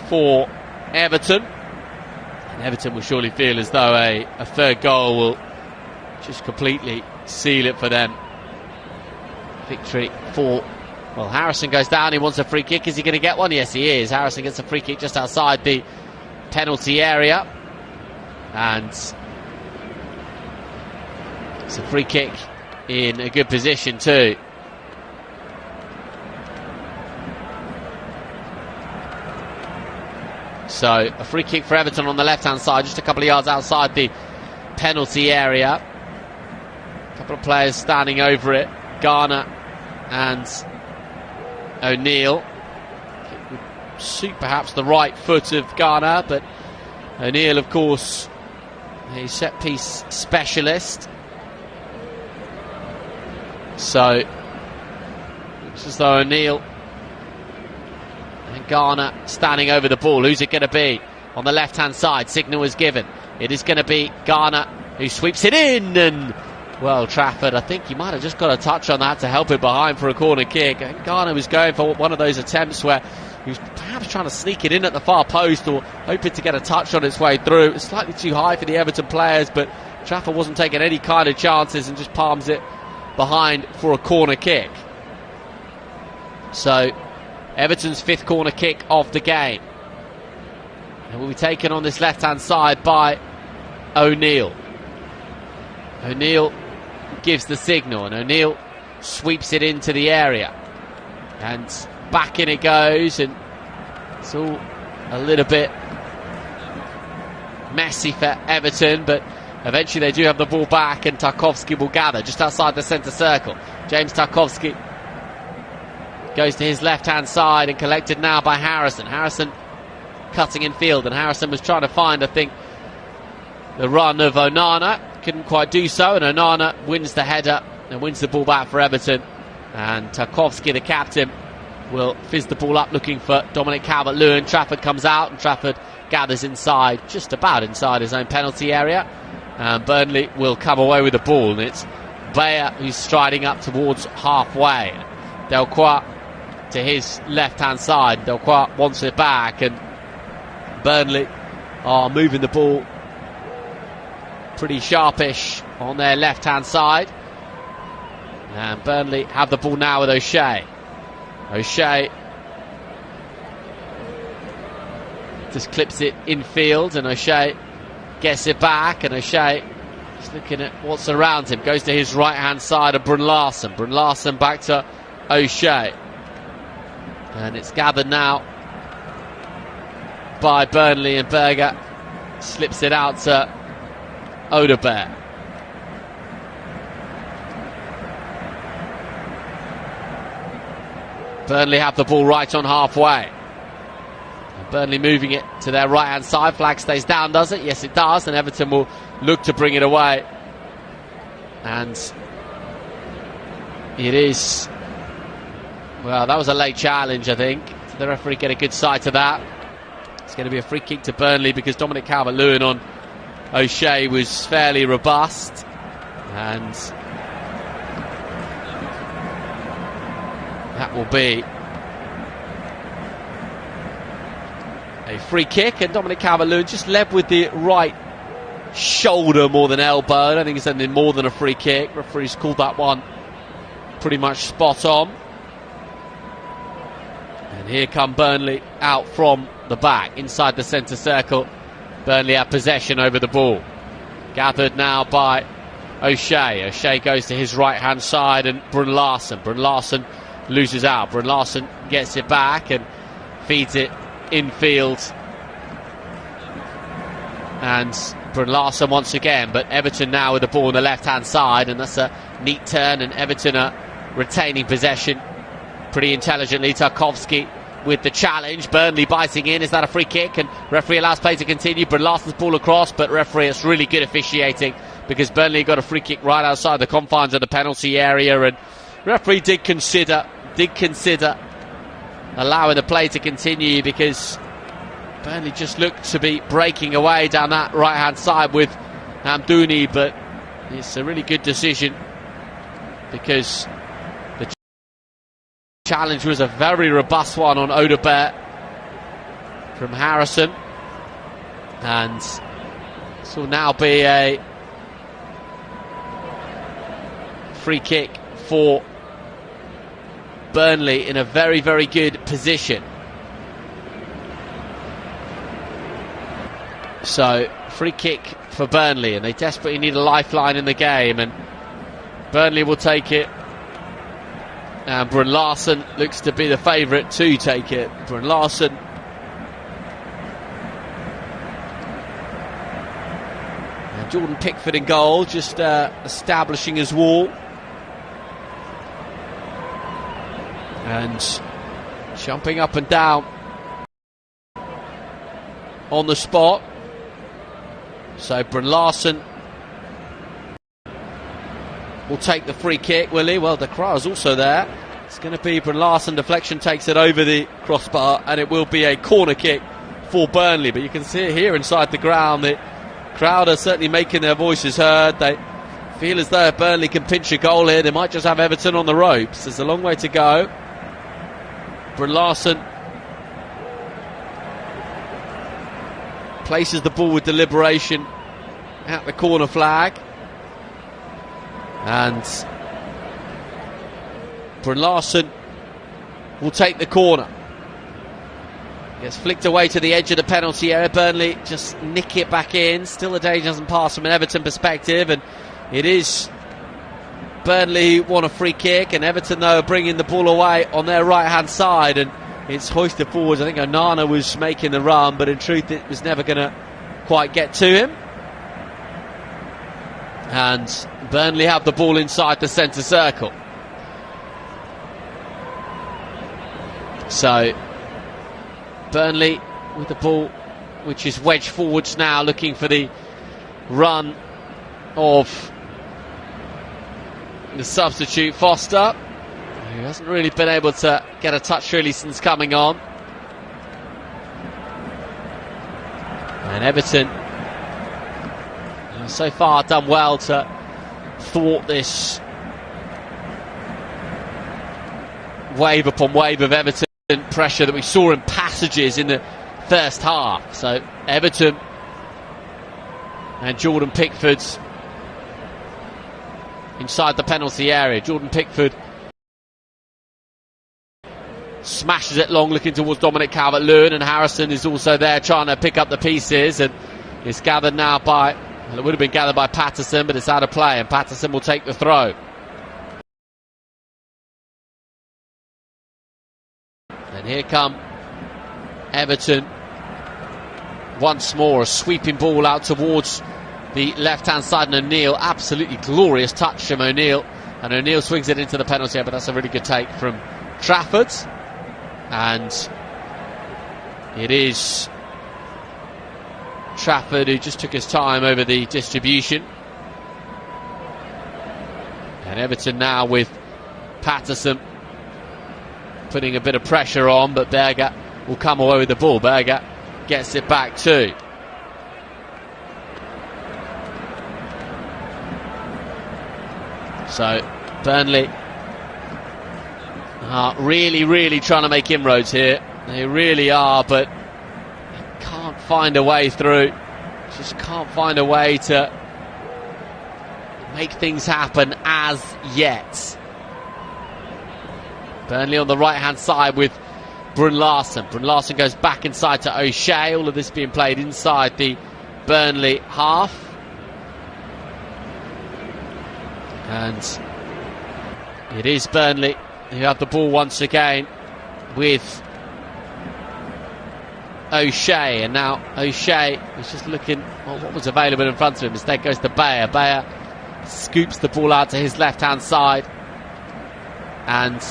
for Everton. And Everton will surely feel as though a third goal will just completely seal it for them. Victory for... Well, Harrison goes down, he wants a free kick. Is he going to get one? Yes, he is. Harrison gets a free kick just outside the penalty area. And it's a free kick in a good position too. So a free kick for Everton on the left-hand side, just a couple of yards outside the penalty area. A couple of players standing over it, Garner and O'Neill. It would suit perhaps the right foot of Garner, but O'Neill, of course, a set-piece specialist. So it's as though O'Neill and Garner standing over the ball. Who's it going to be? On the left-hand side, signal is given. It is going to be Garner who sweeps it in, and well, Trafford, I think he might have just got a touch on that to help it behind for a corner kick. And Garner was going for one of those attempts where he was perhaps trying to sneak it in at the far post, or hoping to get a touch on its way through. It was slightly too high for the Everton players, but Trafford wasn't taking any kind of chances and just palms it behind for a corner kick. So Everton's fifth corner kick of the game, and will be taken on this left-hand side by O'Neill. O'Neill gives the signal, and O'Neill sweeps it into the area, and back in it goes, and it's all a little bit messy for Everton, but eventually they do have the ball back, and Tarkowski will gather just outside the centre circle. James Tarkowski goes to his left-hand side and collected now by Harrison. Harrison cutting in field, and Harrison was trying to find, I think, the run of Onana. Couldn't quite do so, and Onana wins the header and wins the ball back for Everton. And Tarkowski, the captain, will fizz the ball up looking for Dominic Calvert-Lewin. Trafford comes out, and Trafford gathers inside, just about inside his own penalty area. And Burnley will come away with the ball, and it's Bayer who's striding up towards halfway. Delcroix to his left-hand side. Delcroix wants it back, and Burnley are moving the ball pretty sharpish on their left-hand side. And Burnley have the ball now with O'Shea. O'Shea just clips it infield, and O'Shea gets it back, and O'Shea just looking at what's around him. Goes to his right-hand side of Brun Larsen. Brun Larsen back to O'Shea. And it's gathered now by Burnley, and Berger slips it out to Odegaard. Burnley have the ball right on halfway. And Burnley moving it to their right-hand side. Flag stays down, does it? Yes, it does. And Everton will look to bring it away. And it is... Well, that was a late challenge, I think. Did the referee get a good sight of that? It's going to be a free kick to Burnley, because Dominic Calvert-Lewin on O'Shea was fairly robust. And that will be a free kick, and Dominic Calvert-Lewin just led with the right shoulder more than elbow. I don't think it's anything more than a free kick. Referee's called that one pretty much spot on. And here come Burnley out from the back, inside the centre circle. Burnley have possession over the ball. Gathered now by O'Shea. O'Shea goes to his right-hand side, and Brun Larsen loses out. Brun Larsen gets it back and feeds it infield. And Brun Larsen once again, but Everton now with the ball on the left-hand side, and that's a neat turn, and Everton are retaining possession pretty intelligently. Tarkowski with the challenge. Burnley biting in. Is that a free kick? And referee allows play to continue. Brun Larsen's ball across, but referee, it's really good officiating, because Burnley got a free kick right outside the confines of the penalty area, and referee did consider allowing the play to continue, because Burnley just looked to be breaking away down that right hand side with Hamdouni, but it's a really good decision, because the challenge was a very robust one on Odobert from Harrison, and this will now be a free kick for Burnley in a very, very good position. So, free kick for Burnley, and they desperately need a lifeline in the game, and Burnley will take it. And Brun Larsen looks to be the favourite to take it. Brun Larsen. And Jordan Pickford in goal, just establishing his wall. And jumping up and down on the spot. So Brun Larsen will take the free kick, will he? Well, De Kraai's also there. It's going to be Brun Larsen. Deflection takes it over the crossbar, and it will be a corner kick for Burnley. But you can see it here inside the ground. The crowd are certainly making their voices heard. They feel as though if Burnley can pinch a goal here, they might just have Everton on the ropes. There's a long way to go. Brun Larsen places the ball with deliberation at the corner flag, and Brun Larsen will take the corner. Gets flicked away to the edge of the penalty area. Burnley just nick it back in. Still the danger doesn't pass from an Everton perspective, and it is Burnley who want a free kick, and Everton though are bringing the ball away on their right hand side, and it's hoisted forwards. I think Onana was making the run, but in truth it was never going to quite get to him. And Burnley have the ball inside the centre circle. So Burnley with the ball, which is wedged forwards now, looking for the run of the substitute Foster, who hasn't really been able to get a touch really since coming on. And Everton so far done well to thwart this wave upon wave of Everton pressure that we saw in passages in the first half. So Everton and Jordan Pickford inside the penalty area. Jordan Pickford smashes it long, looking towards Dominic Calvert-Lewin, and Harrison is also there trying to pick up the pieces, and it's gathered now by, well, it would have been gathered by Patterson, but it's out of play, and Patterson will take the throw. And here come Everton once more. A sweeping ball out towards the left-hand side, and O'Neill, absolutely glorious touch from O'Neill, and O'Neill swings it into the penalty area, but that's a really good take from Trafford. And it is Trafford who just took his time over the distribution. And Everton now with Patterson putting a bit of pressure on, but Berger will come away with the ball. Berger gets it back too. So Burnley are really trying to make inroads here. They really are, but they can't find a way through. Just can't find a way to make things happen as yet. Burnley on the right hand side with Brun Larsen. Brun Larsen goes back inside to O'Shea. All of this being played inside the Burnley half. And it is Burnley who have the ball once again with O'Shea. And now O'Shea is just looking at what was available in front of him. Instead goes to Bayer. Bayer scoops the ball out to his left-hand side. And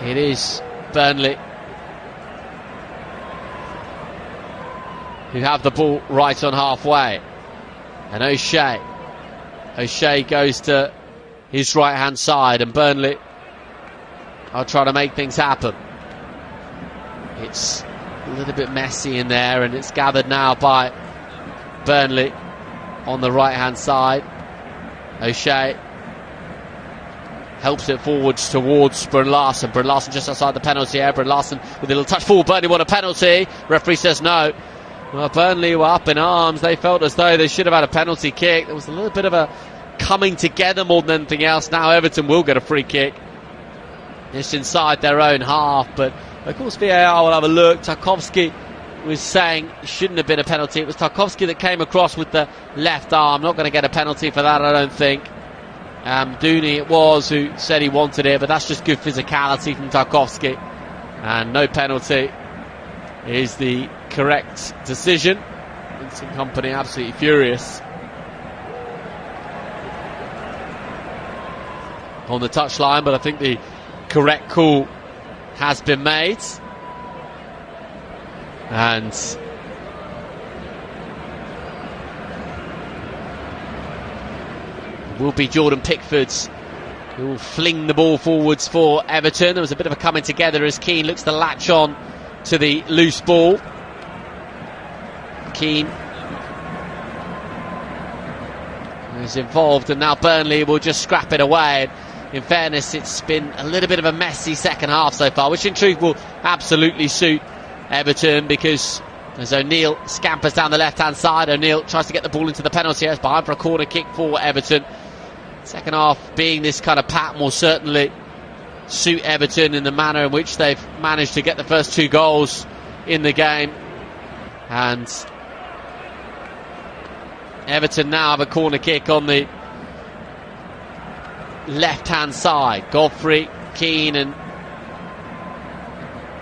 it is Burnley who have the ball right on halfway. And O'Shea goes to his right-hand side, and Burnley are trying to make things happen. It's a little bit messy in there, and it's gathered now by Burnley on the right-hand side. O'Shea helps it forwards towards Brun Larsen. Brun Larsen just outside the penalty area. Brun Larsen with a little touch forward. Burnley want a penalty. Referee says no. Well, Burnley were up in arms. They felt as though they should have had a penalty kick. There was a little bit of a coming together more than anything else. Now Everton will get a free kick. Just inside their own half. But of course VAR will have a look. Tarkowski was saying it shouldn't have been a penalty. It was Tarkowski that came across with the left arm. Not going to get a penalty for that, I don't think. Dooney it was who said he wanted it, but that's just good physicality from Tarkowski, and no penalty is the correct decision. Vincent Kompany absolutely furious on the touchline, but I think the correct call has been made, and will be Jordan Pickford who will fling the ball forwards for Everton. There was a bit of a coming together as Keane looks to latch on to the loose ball. Keane is involved, and now Burnley will just scrap it away. In fairness, it's been a little bit of a messy second half so far, which in truth will absolutely suit Everton, because as O'Neill scampers down the left-hand side, O'Neill tries to get the ball into the penalty area, behind for a corner kick for Everton. Second half being this kind of pattern will certainly suit Everton in the manner in which they've managed to get the first two goals in the game. And Everton now have a corner kick on the left-hand side. Godfrey, Keane and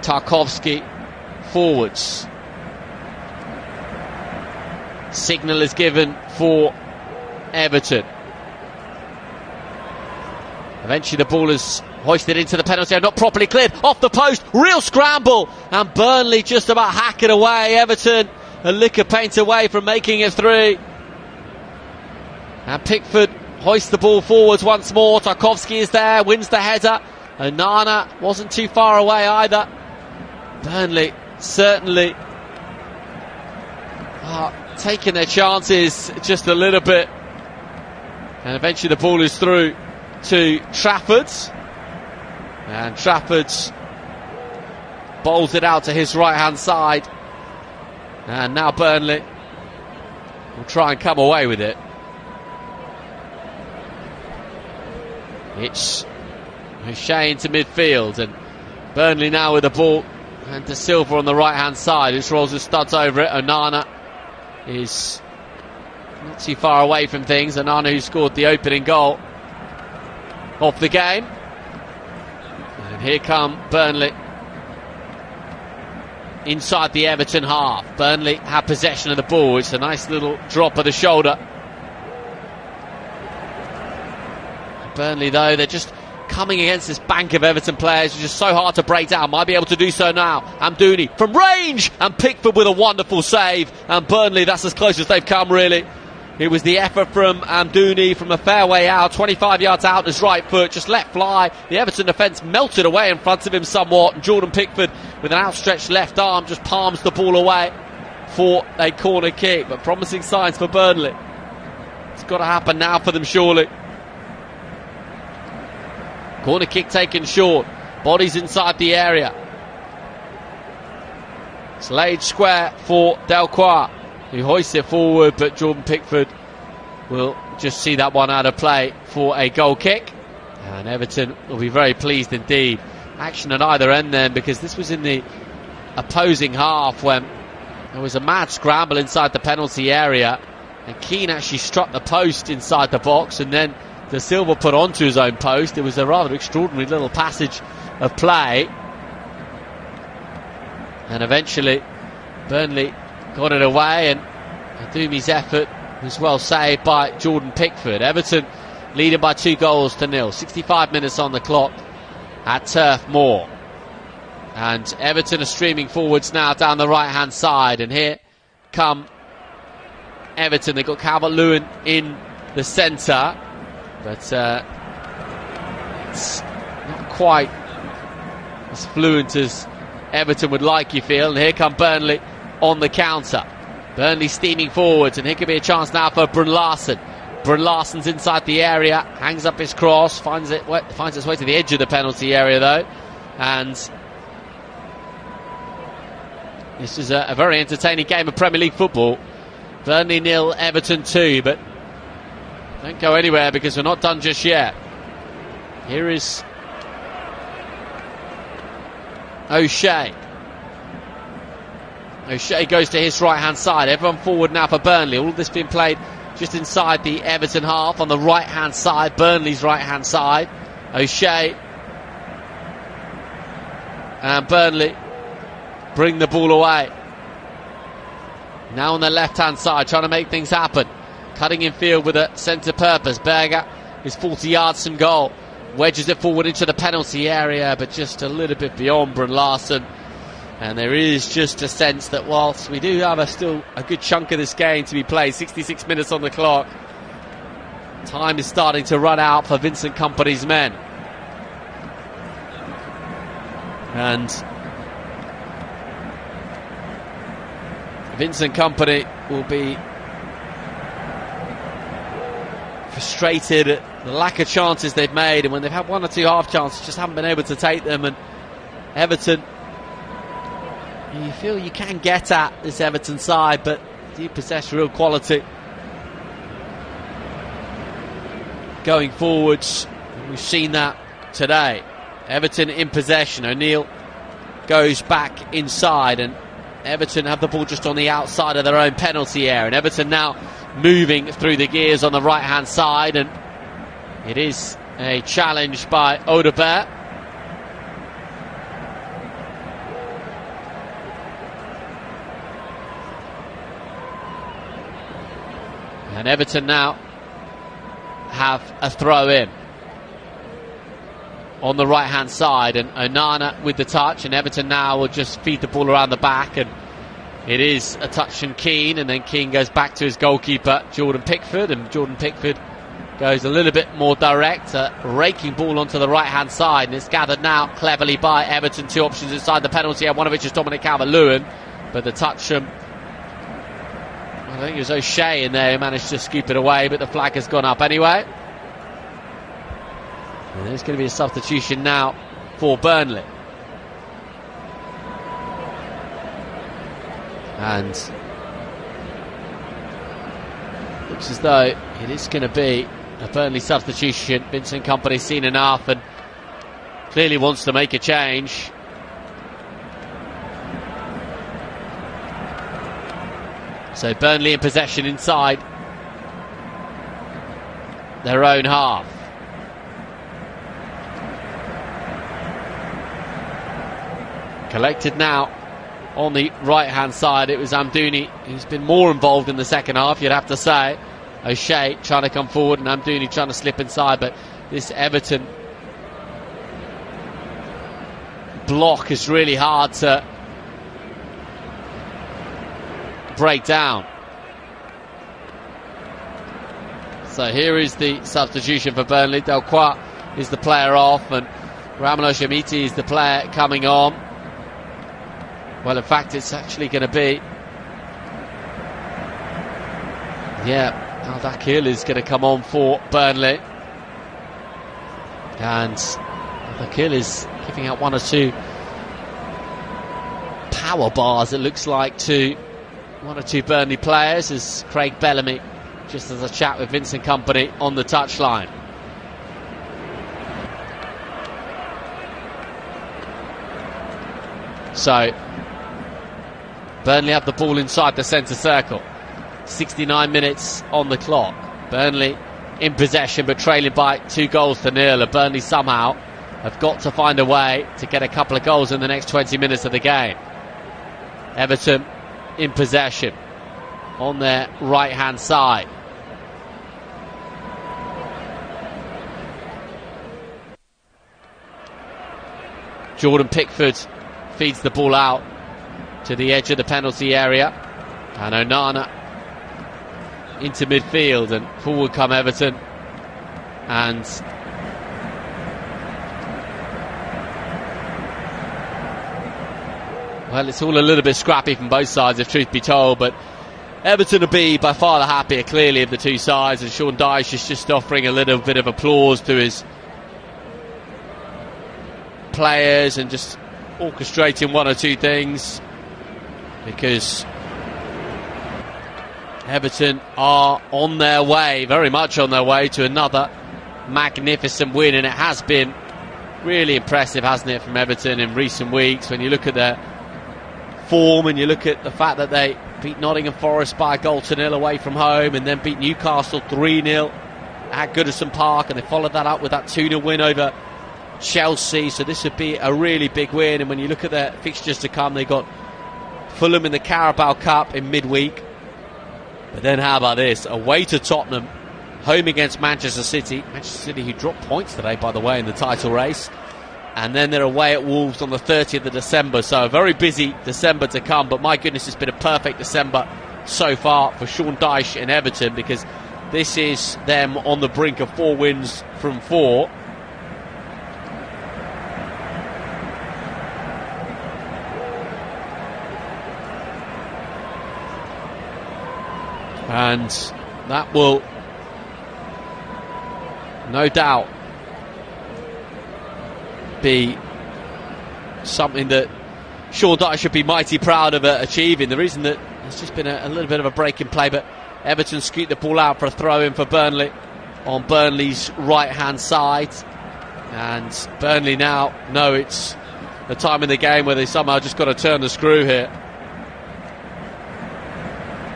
Tarkowski forwards. Signal is given for Everton. Eventually the ball is hoisted into the penalty area, not properly cleared, off the post, real scramble, and Burnley just about hack it away. Everton a lick of paint away from making it 3. And Pickford hoists the ball forwards once more. Tarkowski is there, wins the header. Onana wasn't too far away either. Burnley certainly taking their chances just a little bit, and eventually the ball is through to Trafford, and Trafford bowls it out to his right hand side, and now Burnley will try and come away with it. It's O'Shea into midfield, and Burnley now with the ball, and De Silva on the right hand side, which rolls his studs over it. Onana is not too far away from things. Onana, who scored the opening goal of the game. And here come Burnley inside the Everton half. Burnley have possession of the ball. It's a nice little drop of the shoulder. Burnley, though, they're just coming against this bank of Everton players, which is so hard to break down. Might be able to do so now. Amdouni from range, and Pickford with a wonderful save. And Burnley, that's as close as they've come, really. It was the effort from Amdouni from a fair way out, 25 yards out, his right foot just let fly. The Everton defence melted away in front of him somewhat, and Jordan Pickford with an outstretched left arm just palms the ball away for a corner kick. But promising signs for Burnley. It's got to happen now for them, surely. Corner kick taken short. Bodies inside the area. It's laid square for Delcroix, who hoists it forward, but Jordan Pickford will just see that one out of play for a goal kick. And Everton will be very pleased indeed action at either end then, because this was in the opposing half when there was a mad scramble inside the penalty area, and Keane actually struck the post inside the box, and then De Silva put onto his own post. It was a rather extraordinary little passage of play, and eventually Burnley got it away, and Adumi's effort was well saved by Jordan Pickford. Everton leading by 2-0. 65 minutes on the clock at Turf Moor, and Everton are streaming forwards now down the right hand side, and here come Everton. They've got Calvert-Lewin in the centre, but it's not quite as fluent as Everton would like, you feel. And here come Burnley on the counter. Burnley steaming forwards, and here could be a chance now for Brun Larsen. Brun Larsen's inside the area, hangs up his cross, finds its way to the edge of the penalty area though, and this is a very entertaining game of Premier League football. Burnley 0, Everton 2, but don't go anywhere because we're not done just yet. Here is O'Shea. O'Shea goes to his right hand side. Everyone forward now for Burnley. All of this being played just inside the Everton half on the right hand side, Burnley's right hand side. O'Shea and Burnley bring the ball away. Now on the left hand side, trying to make things happen, cutting in field with a centre purpose. Berger is 40 yards from goal, wedges it forward into the penalty area, but just a little bit beyond Brun Larsen. And there is just a sense that whilst we do have still a good chunk of this game to be played, 66 minutes on the clock, time is starting to run out for Vincent Kompany's men. And Vincent Kompany will be frustrated at the lack of chances they've made, and when they've had one or two half chances, just haven't been able to take them. And Everton, you feel you can get at this Everton side, but do you possess real quality going forwards? We've seen that today. Everton in possession. O'Neill goes back inside, and Everton have the ball just on the outside of their own penalty area. And Everton now moving through the gears on the right hand side, and it is a challenge by Audebert. And Everton now have a throw in on the right hand side, and Onana with the touch, and Everton now will just feed the ball around the back, and it is a touch from Keane, and then Keane goes back to his goalkeeper Jordan Pickford, and Jordan Pickford goes a little bit more direct, raking ball onto the right hand side, and it's gathered now cleverly by Everton. Two options inside the penalty area, one of which is Dominic Calvert-Lewin, but the touch from, I think it was O'Shea in there who managed to scoop it away, but the flag has gone up anyway. And there's going to be a substitution now for Burnley. And looks as though it is going to be a Burnley substitution. Vincent Kompany seen enough and clearly wants to make a change. So Burnley in possession inside their own half. Collected now on the right hand side. It was Amdouni who's been more involved in the second half, you'd have to say. O'Shea trying to come forward and Amdouni trying to slip inside, but this Everton block is really hard to break down. So here is the substitution for Burnley. Delcroix is the player off, and Ramon Shamiti is the player coming on. Well, in fact, it's actually going to be, Al-Dakhil is going to come on for Burnley, and Al-Dakhil is giving out one or two power bars, it looks like, to one or two Burnley players, as Craig Bellamy just has a chat with Vincent Kompany on the touchline. So Burnley have the ball inside the centre circle. 69 minutes on the clock. Burnley in possession but trailing by 2-0. And Burnley somehow have got to find a way to get a couple of goals in the next 20 minutes of the game. Everton in possession on their right hand side. Jordan Pickford feeds the ball out to the edge of the penalty area, and Onana into midfield, and forward come Everton, and well, it's all a little bit scrappy from both sides, if truth be told, but Everton will be by far the happier, clearly, of the two sides, and Sean Dyche is just offering a little bit of applause to his players and just orchestrating one or two things, because Everton are on their way, very much on their way, to another magnificent win, and it has been really impressive, hasn't it, from Everton in recent weeks. When you look at their form and you look at the fact that they beat Nottingham Forest by 1-0 away from home, and then beat Newcastle 3-0 at Goodison Park, and they followed that up with that 2-0 win over Chelsea. So this would be a really big win. And when you look at their fixtures to come, they got Fulham in the Carabao Cup in midweek, but then how about this, away to Tottenham, home against Manchester City, who dropped points today, by the way, in the title race, and then they're away at Wolves on the 30th of December. So a very busy December to come, but my goodness, it's been a perfect December so far for Sean Dyche and Everton, because this is them on the brink of 4 wins from 4. And that will no doubt be something that Sean Dyche should be mighty proud of achieving. The reason that there's just been a little bit of a break in play, but Everton scoot the ball out for a throw-in for Burnley on Burnley's right-hand side. And Burnley now know it's the time in the game where they somehow just got to turn the screw here.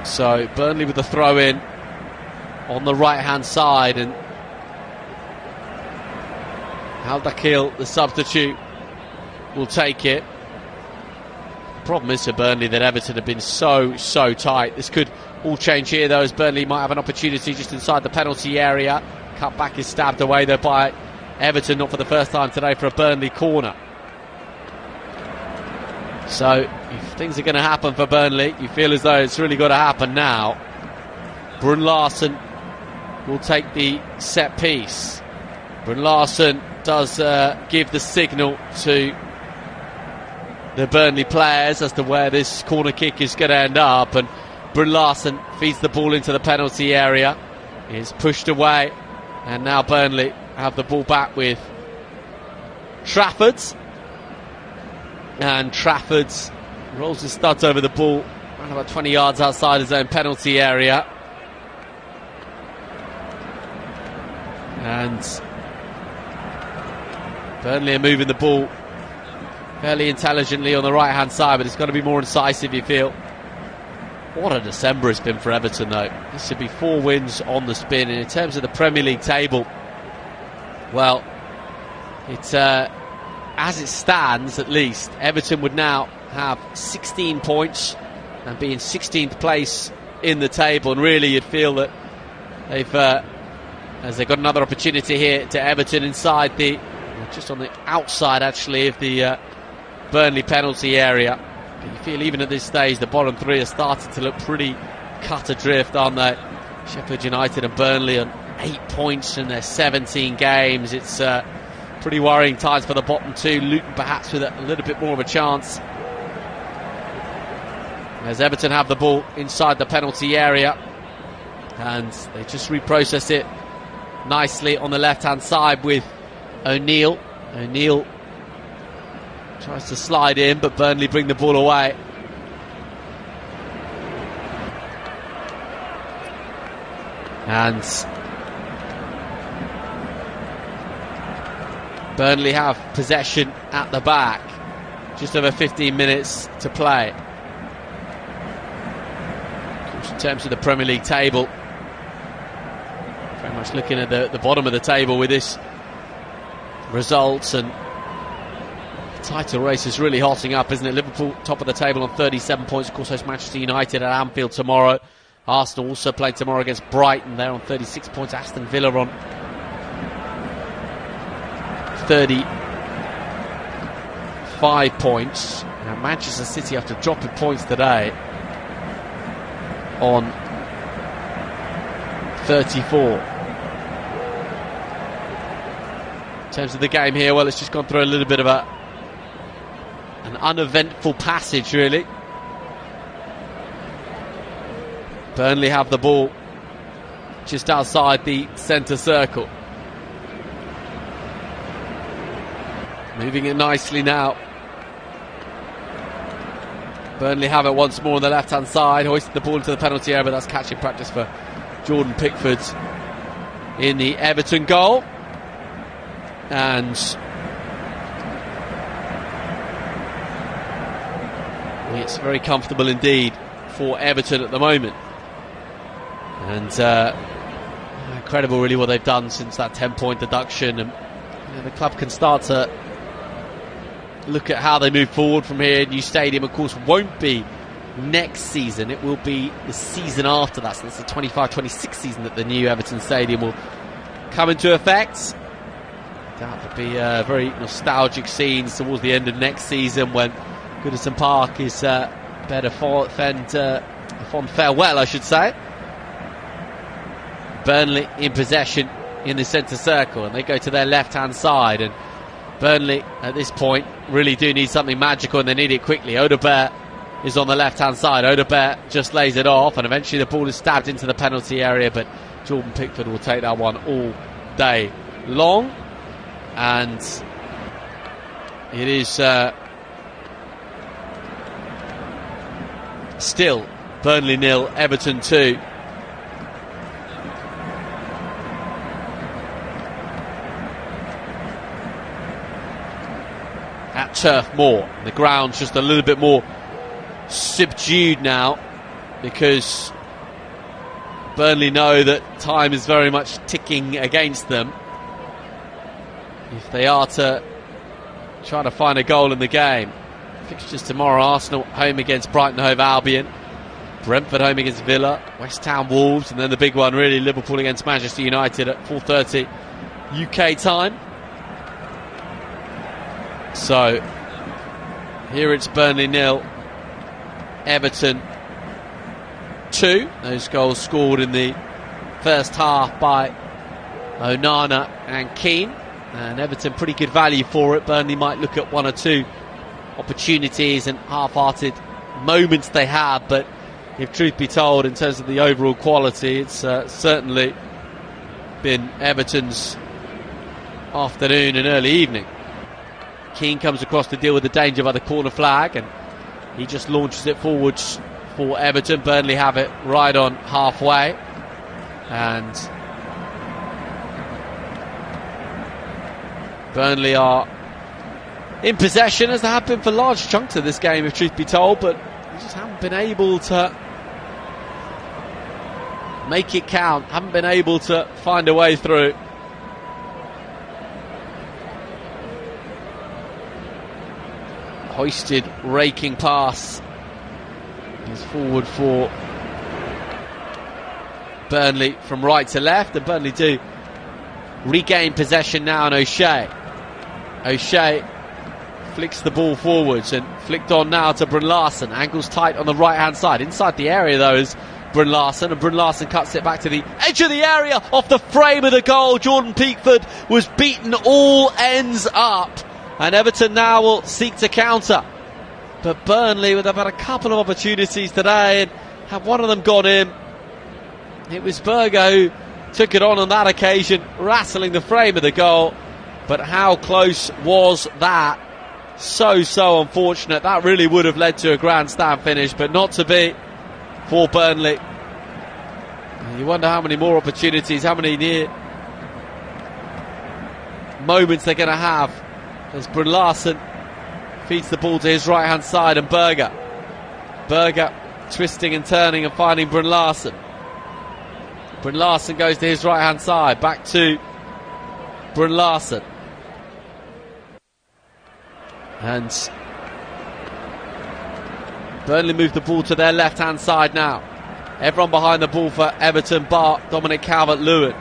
So Burnley with the throw-in on the right-hand side, and Al-Dakhil, the substitute, will take it. The problem is for Burnley that Everton have been so tight. This could all change here, though, as Burnley might have an opportunity just inside the penalty area. Cut back is stabbed away, though, by Everton, not for the first time today, for a Burnley corner. So if things are going to happen for Burnley, you feel as though it's really got to happen now. Brun Larsen will take the set piece. Brun Larsen does give the signal to the Burnley players as to where this corner kick is going to end up, and Brun Larsen feeds the ball into the penalty area. Is pushed away, and now Burnley have the ball back with Trafford. And Trafford rolls his studs over the ball around about 20 yards outside his own penalty area. And Burnley are moving the ball fairly intelligently on the right hand side, but it's got to be more incisive, you feel. What a December it's been for Everton, though. This should be 4 wins on the spin, and in terms of the Premier League table, well, it's as it stands, at least, Everton would now have 16 points and be in 16th place in the table. And really, you'd feel that they've got another opportunity here to Everton inside just on the outside, actually, of the Burnley penalty area. But you feel even at this stage, the bottom 3 are starting to look pretty cut adrift, aren't they? Sheffield United and Burnley on 8 points in their 17 games. It's pretty worrying times for the bottom 2. Luton perhaps with a little bit more of a chance, as Everton have the ball inside the penalty area, and they just reprocess it nicely on the left hand side with O'Neill. O'Neill tries to slide in, but Burnley bring the ball away. And Burnley have possession at the back. just over 15 minutes to play. Of course, in terms of the Premier League table, very much looking at the bottom of the table with this results, and the title race is really hotting up, isn't it? Liverpool top of the table on 37 points. Of course, host Manchester United at Anfield tomorrow. Arsenal also playing tomorrow against Brighton. They're on 36 points. Aston Villa on 35 points. Now Manchester City, after dropping points today, on 34. In terms of the game here, well, it's just gone through a little bit of an uneventful passage, really. Burnley have the ball just outside the centre circle. Moving it nicely now. Burnley have it once more on the left-hand side, hoisted the ball into the penalty area, but that's catching practice for Jordan Pickford in the Everton goal. And it's very comfortable indeed for Everton at the moment. And incredible really what they've done since that 10-point deduction. And the club can start to look at how they move forward from here. New stadium, of course, won't be next season. It will be the season after that. So it's the 25-26 season that the new Everton stadium will come into effect. That would be very nostalgic scenes towards the end of next season when Goodison Park is better fond farewell, I should say. Burnley in possession in the centre circle, and they go to their left-hand side, and Burnley at this point really do need something magical, and they need it quickly. Odegaard is on the left-hand side. Odegaard just lays it off, and eventually the ball is stabbed into the penalty area, but Jordan Pickford will take that one all day long. And it is still Burnley 0, Everton 2. At Turf Moor, the ground's just a little bit more subdued now, because Burnley know that time is very much ticking against them if they are to try to find a goal in the game. Fixtures tomorrow: Arsenal home against Brighton hove Albion, Brentford home against Villa, West Ham Wolves, and then the big one really, Liverpool against Manchester United at 4:30 UK time. So here it's Burnley 0, Everton 2. Those goals scored in the first half by Onana and Keane, and Everton pretty good value for it. Burnley might look at one or two opportunities and half-hearted moments they have, but if truth be told, in terms of the overall quality, it's certainly been Everton's afternoon and early evening. Keane comes across to deal with the danger by the corner flag, and he just launches it forwards for Everton. Burnley have it right on halfway, and Burnley are in possession, as they have been for large chunks of this game, if truth be told, but they just haven't been able to make it count, haven't been able to find a way through. Hoisted, raking pass is forward for Burnley from right to left, and Burnley do regain possession now, and O'Shea flicks the ball forwards and flicked on now to Brun Larsen. Angles tight on the right hand side. Inside the area though is Brun Larsen, and Brun Larsen cuts it back to the edge of the area, off the frame of the goal. Jordan Pickford was beaten all ends up, and Everton now will seek to counter. But Burnley, with about a couple of opportunities today, and had one of them gone in, it was Berger who took it on that occasion, rattling the frame of the goal. But how close was that? So unfortunate. That really would have led to a grandstand finish, but not to be for Burnley. You wonder how many more opportunities, how many near moments they're going to have, as Brun Larsen feeds the ball to his right hand side, and Berger twisting and turning and finding Bryn Larsen. Bryn Larsen goes to his right hand side, back to Bryn Larsen, and Burnley move the ball to their left hand side now. Everyone behind the ball for Everton bar Dominic Calvert-Lewin.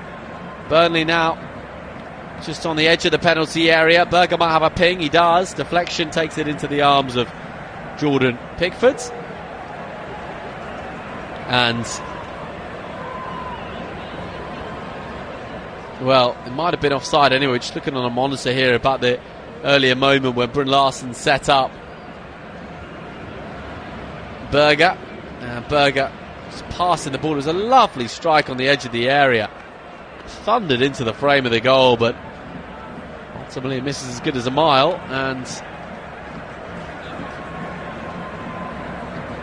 Burnley now just on the edge of the penalty area. Berger might have a ping, he does. Deflection takes it into the arms of Jordan Pickford. And, well, it might have been offside anyway. Just looking on a monitor here about the earlier moment when Bryn Larsen set up Berger. And Berger just passing the ball. It was a lovely strike on the edge of the area. Thundered into the frame of the goal, but ultimately it misses as good as a mile, and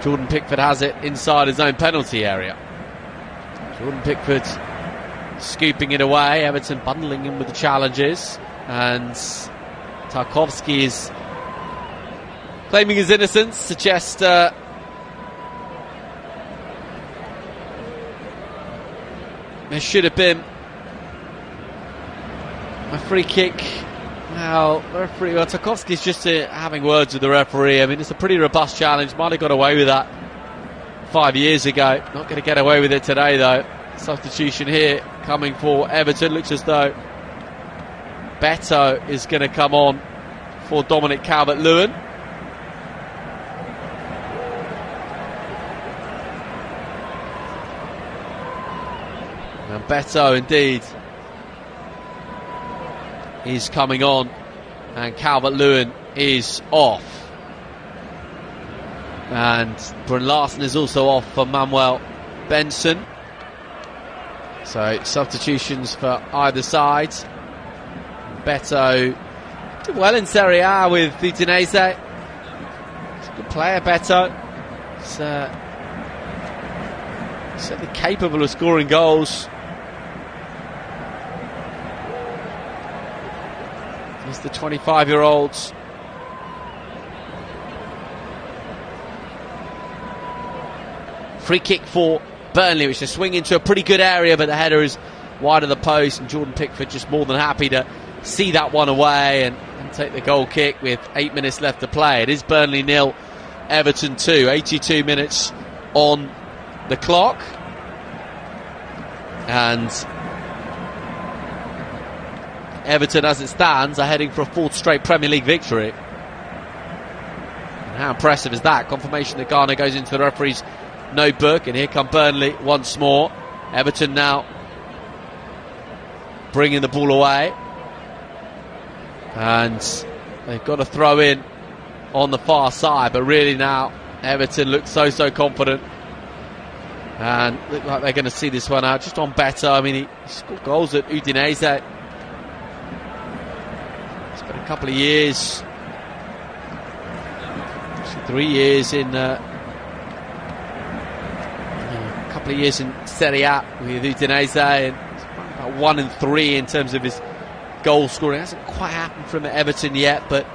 Jordan Pickford has it inside his own penalty area. Jordan Pickford scooping it away, Everton bundling in with the challenges, and Tarkowski is claiming his innocence, suggests there should have been a free kick. Now, Tarkowski's just having words with the referee. I mean, it's a pretty robust challenge. Might have got away with that 5 years ago. Not going to get away with it today, though. Substitution here coming for Everton. Looks as though Beto is going to come on for Dominic Calvert-Lewin. And Beto, indeed, is coming on, and Calvert-Lewin is off, and Bryn Larsen is also off for Manuel Benson. So substitutions for either side. Beto did well in Serie A with Udinese. He's a good player, Beto. He's certainly capable of scoring goals. He's the 25-year-old. Free kick for Burnley, which is swing into a pretty good area, but the header is wide of the post, and Jordan Pickford just more than happy to see that one away and take the goal kick with 8 minutes left to play. It is Burnley 0, Everton 2. 82 minutes on the clock. And Everton, as it stands, are heading for a fourth straight Premier League victory. And how impressive is that? Confirmation that Garner goes into the referee's notebook, and here come Burnley once more. Everton now bringing the ball away, and they've got a throw in on the far side, but really now Everton look so confident and look like they're going to see this one out. Just on Beto, I mean, he scored goals at Udinese. It's been a couple of years, 3 years in a couple of years in Serie A with Udinese, and about 1 and 3 in terms of his goal scoring. It hasn't quite happened from Everton yet, but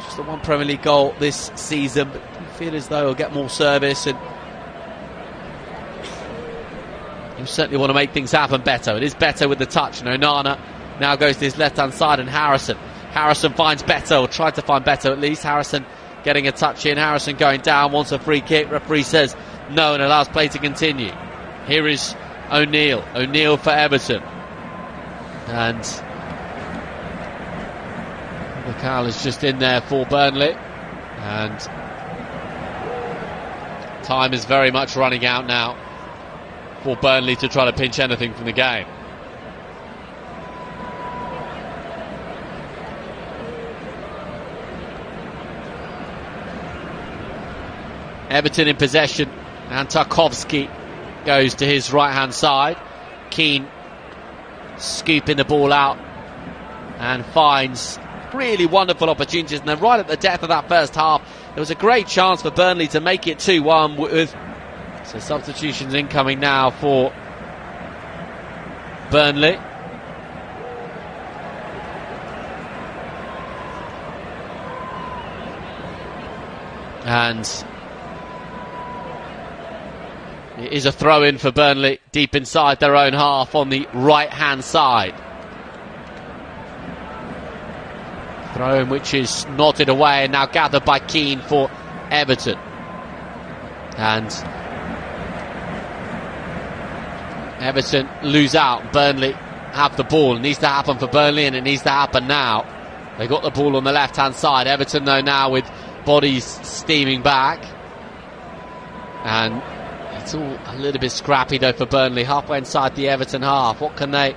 just the one Premier League goal this season. But you feel as though he'll get more service, and you certainly want to make things happen. Beto, it is Beto with the touch, and Onana now goes to his left hand side, and Harrison finds Beto, or tried to find Beto at least. Harrison getting a touch in, Harrison going down, wants a free kick. Referee says no and allows play to continue. Here is O'Neill for Everton, and Cal is just in there for Burnley, and time is very much running out now for Burnley to try to pinch anything from the game. Everton in possession, and Tarkowski goes to his right hand side. Keane scooping the ball out and finds really wonderful opportunities, and then right at the death of that first half there was a great chance for Burnley to make it 2-1 with so substitutions incoming now for Burnley. And it is a throw-in for Burnley, deep inside their own half on the right-hand side. Throw-in which is nodded away and now gathered by Keane for Everton. And Everton lose out. Burnley have the ball. It needs to happen for Burnley, and it needs to happen now. They got the ball on the left-hand side. Everton, though, now with bodies steaming back. And it's all a little bit scrappy, though, for Burnley. Halfway inside the Everton half. What can they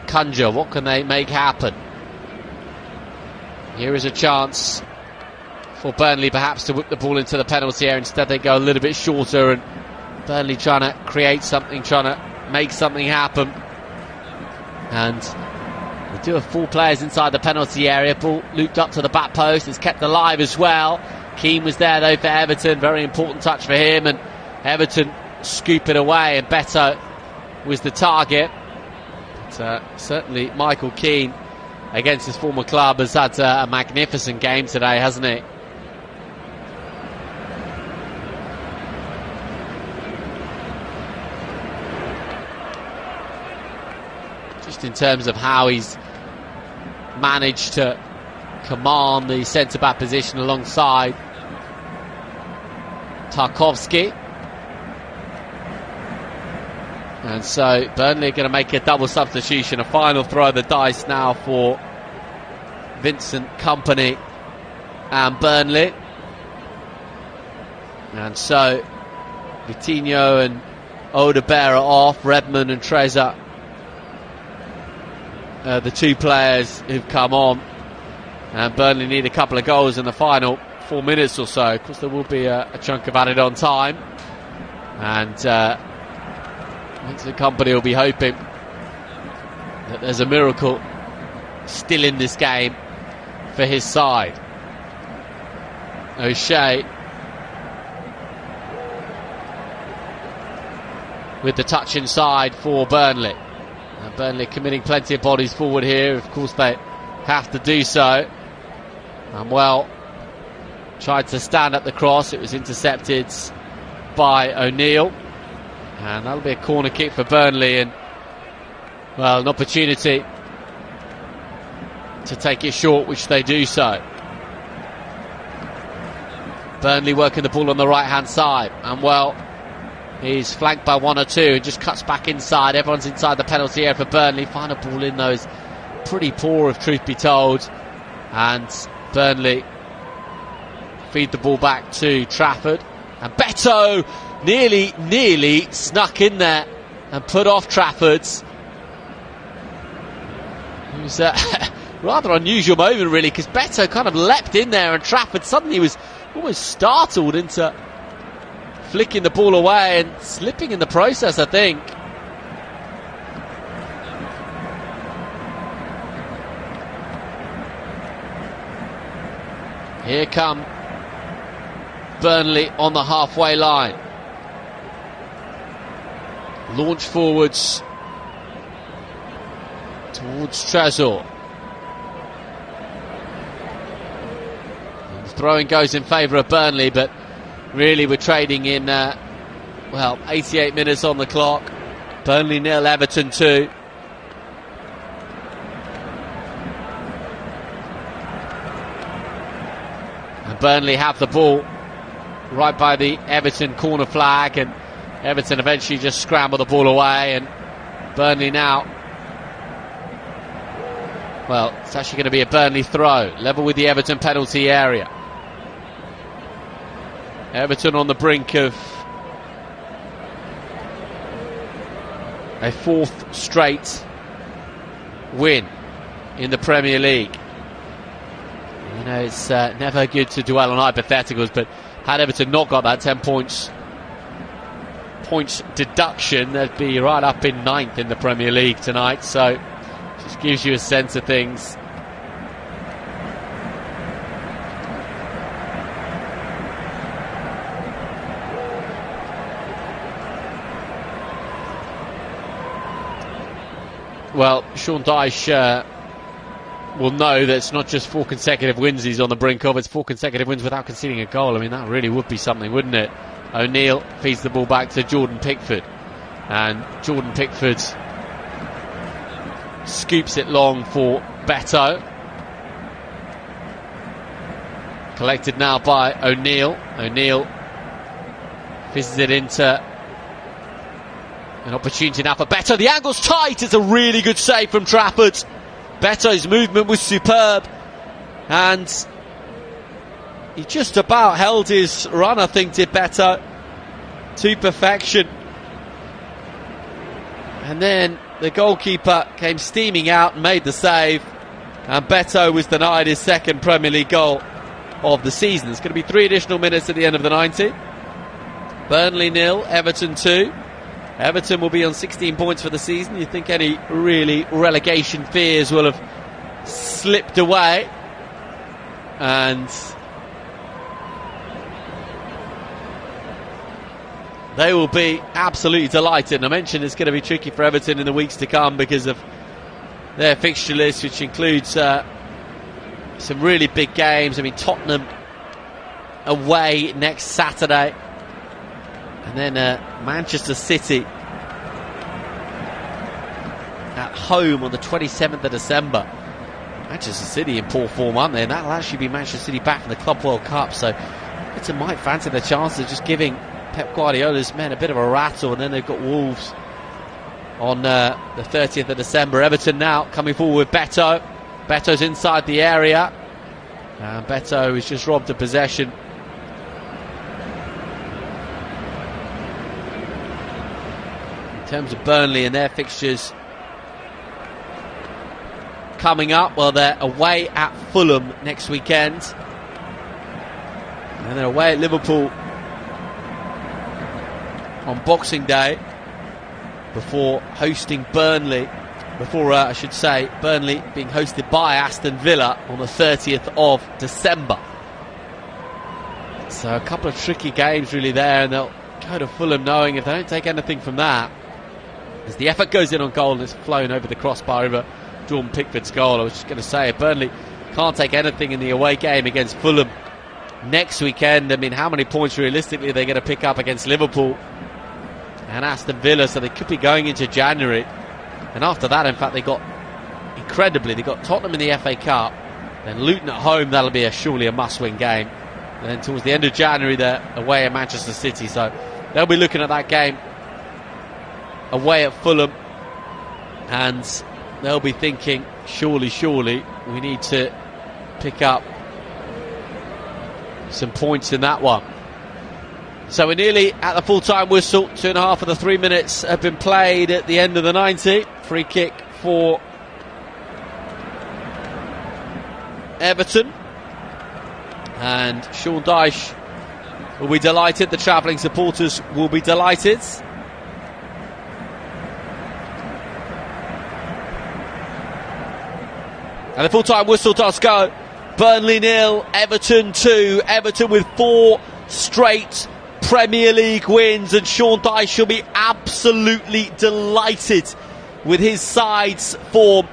conjure? What can they make happen? Here is a chance for Burnley perhaps to whip the ball into the penalty area. Instead they go a little bit shorter, and Burnley trying to create something, trying to make something happen. And they do have 4 players inside the penalty area. Ball looped up to the back post. It's kept alive as well. Keane was there though for Everton. Very important touch for him, and Everton scoop it away, and Beto was the target. But certainly Michael Keane, against his former club, has had a magnificent game today, hasn't he? Just in terms of how he's managed to command the centre-back position alongside Tarkowski. And so Burnley are going to make a double substitution. A final throw of the dice now for Vincent Kompany and Burnley. And so Vitinho and Odebear are off. Redmond and Trezor, the 2 players who've come on. And Burnley need a couple of goals in the final 4 minutes or so. Of course, there will be a chunk of added on time. And Vincent Kompany will be hoping that there's a miracle still in this game for his side. O'Shea with the touch inside for Burnley. And Burnley committing plenty of bodies forward here. Of course they have to do so. And well, tried to stand up the cross. It was intercepted by O'Neill. And that'll be a corner kick for Burnley, and well, an opportunity to take it short, which they do so. Burnley working the ball on the right hand side, and well, he's flanked by 1 or 2 and just cuts back inside. Everyone's inside the penalty area for Burnley. Final ball in though is pretty poor, if truth be told, and Burnley feed the ball back to Trafford, and Beto nearly snuck in there and put off Trafford's. It was a rather unusual moment, really, because Beto kind of leapt in there, and Trafford suddenly was almost startled into flicking the ball away and slipping in the process, I think. Here come Burnley on the halfway line. Launch forwards towards Trezor. And the throwing goes in favour of Burnley, but really we're trading in, 88 minutes on the clock. Burnley 0, Everton 2. And Burnley have the ball right by the Everton corner flag, and Everton eventually just scramble the ball away, and Burnley now, well, it's actually going to be a Burnley throw, level with the Everton penalty area. Everton on the brink of a 4th straight win in the Premier League. You know, it's never good to dwell on hypotheticals, but had Everton not got that 10 points deduction, they'd be right up in 9th in the Premier League tonight, so just gives you a sense of things. Well, Sean Dyche will know that it's not just 4 consecutive wins he's on the brink of, it's 4 consecutive wins without conceding a goal. I mean, that really would be something, wouldn't it? O'Neill feeds the ball back to Jordan Pickford, and Jordan Pickford scoops it long for Beto. Collected now by O'Neill. O'Neill fizzes it into an opportunity now for Beto. The angle's tight. It's a really good save from Trafford. Beto's movement was superb, and he just about held his run, I think, did Beto, to perfection. And then the goalkeeper came steaming out and made the save, and Beto was denied his second Premier League goal of the season. It's going to be 3 additional minutes at the end of the 90. Burnley 0, Everton 2. Everton will be on 16 points for the season. You think any really relegation fears will have slipped away, and they will be absolutely delighted. And I mentioned it's going to be tricky for Everton in the weeks to come because of their fixture list, which includes some really big games. I mean, Tottenham away next Saturday, and then Manchester City at home on the 27th of December. Manchester City in poor form, aren't they? And that'll actually be Manchester City back from the Club World Cup, so Everton might fancy the chance of just giving Pep Guardiola's men a bit of a rattle. And then they've got Wolves on the 30th of December. Everton now coming forward with Beto. Beto's inside the area, and Beto is just robbed of possession. In terms of Burnley and their fixtures coming up, well, they're away at Fulham next weekend, and they're away at Liverpool on Boxing Day before hosting Burnley, I should say, Burnley being hosted by Aston Villa on the 30th of December. So a couple of tricky games really there, and they'll go to Fulham knowing if they don't take anything from that, as the effort goes in on goal and it's flown over the crossbar over Jordan Pickford's goal. I was just going to say, Burnley can't take anything in the away game against Fulham next weekend. I mean, how many points realistically are they going to pick up against Liverpool and Aston Villa? So they could be going into January, and after that, in fact, they got Tottenham in the FA Cup, then Luton at home. That'll be surely a must-win game, and then towards the end of January they're away at Manchester City, so they'll be looking at that game away at Fulham, and they'll be thinking, surely we need to pick up some points in that one. So we're nearly at the full-time whistle. 2.5 of the 3 minutes have been played at the end of the 90. Free kick for Everton, and Sean Dyche will be delighted. The travelling supporters will be delighted. And the full-time whistle does go. Burnley 0, Everton 2. Everton with 4 straight Premier League wins, and Sean Dyche will be absolutely delighted with his side's form.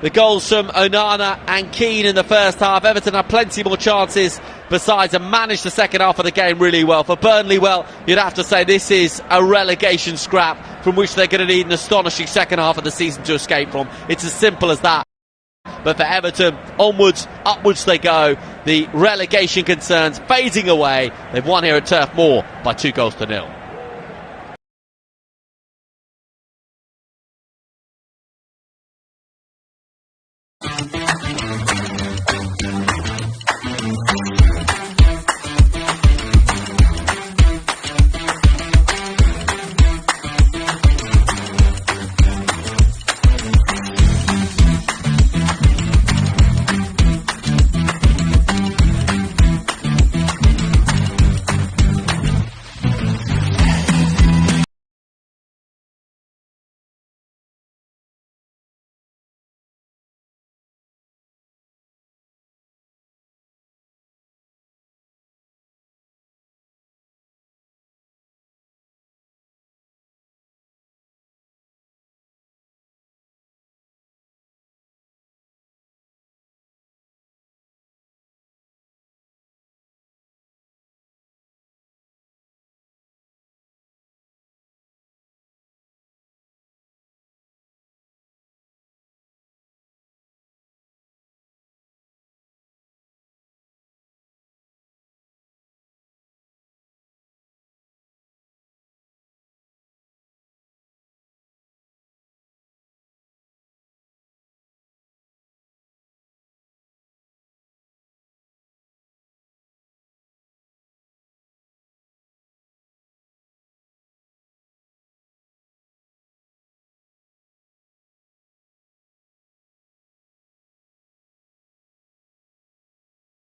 The goals from Onana and Keane in the first half. Everton had plenty more chances besides, and managed the second half of the game really well. For Burnley, well, you'd have to say this is a relegation scrap from which they're going to need an astonishing second half of the season to escape from. It's as simple as that. But for Everton, onwards, upwards they go. The relegation concerns fading away. They've won here at Turf Moor by 2-0.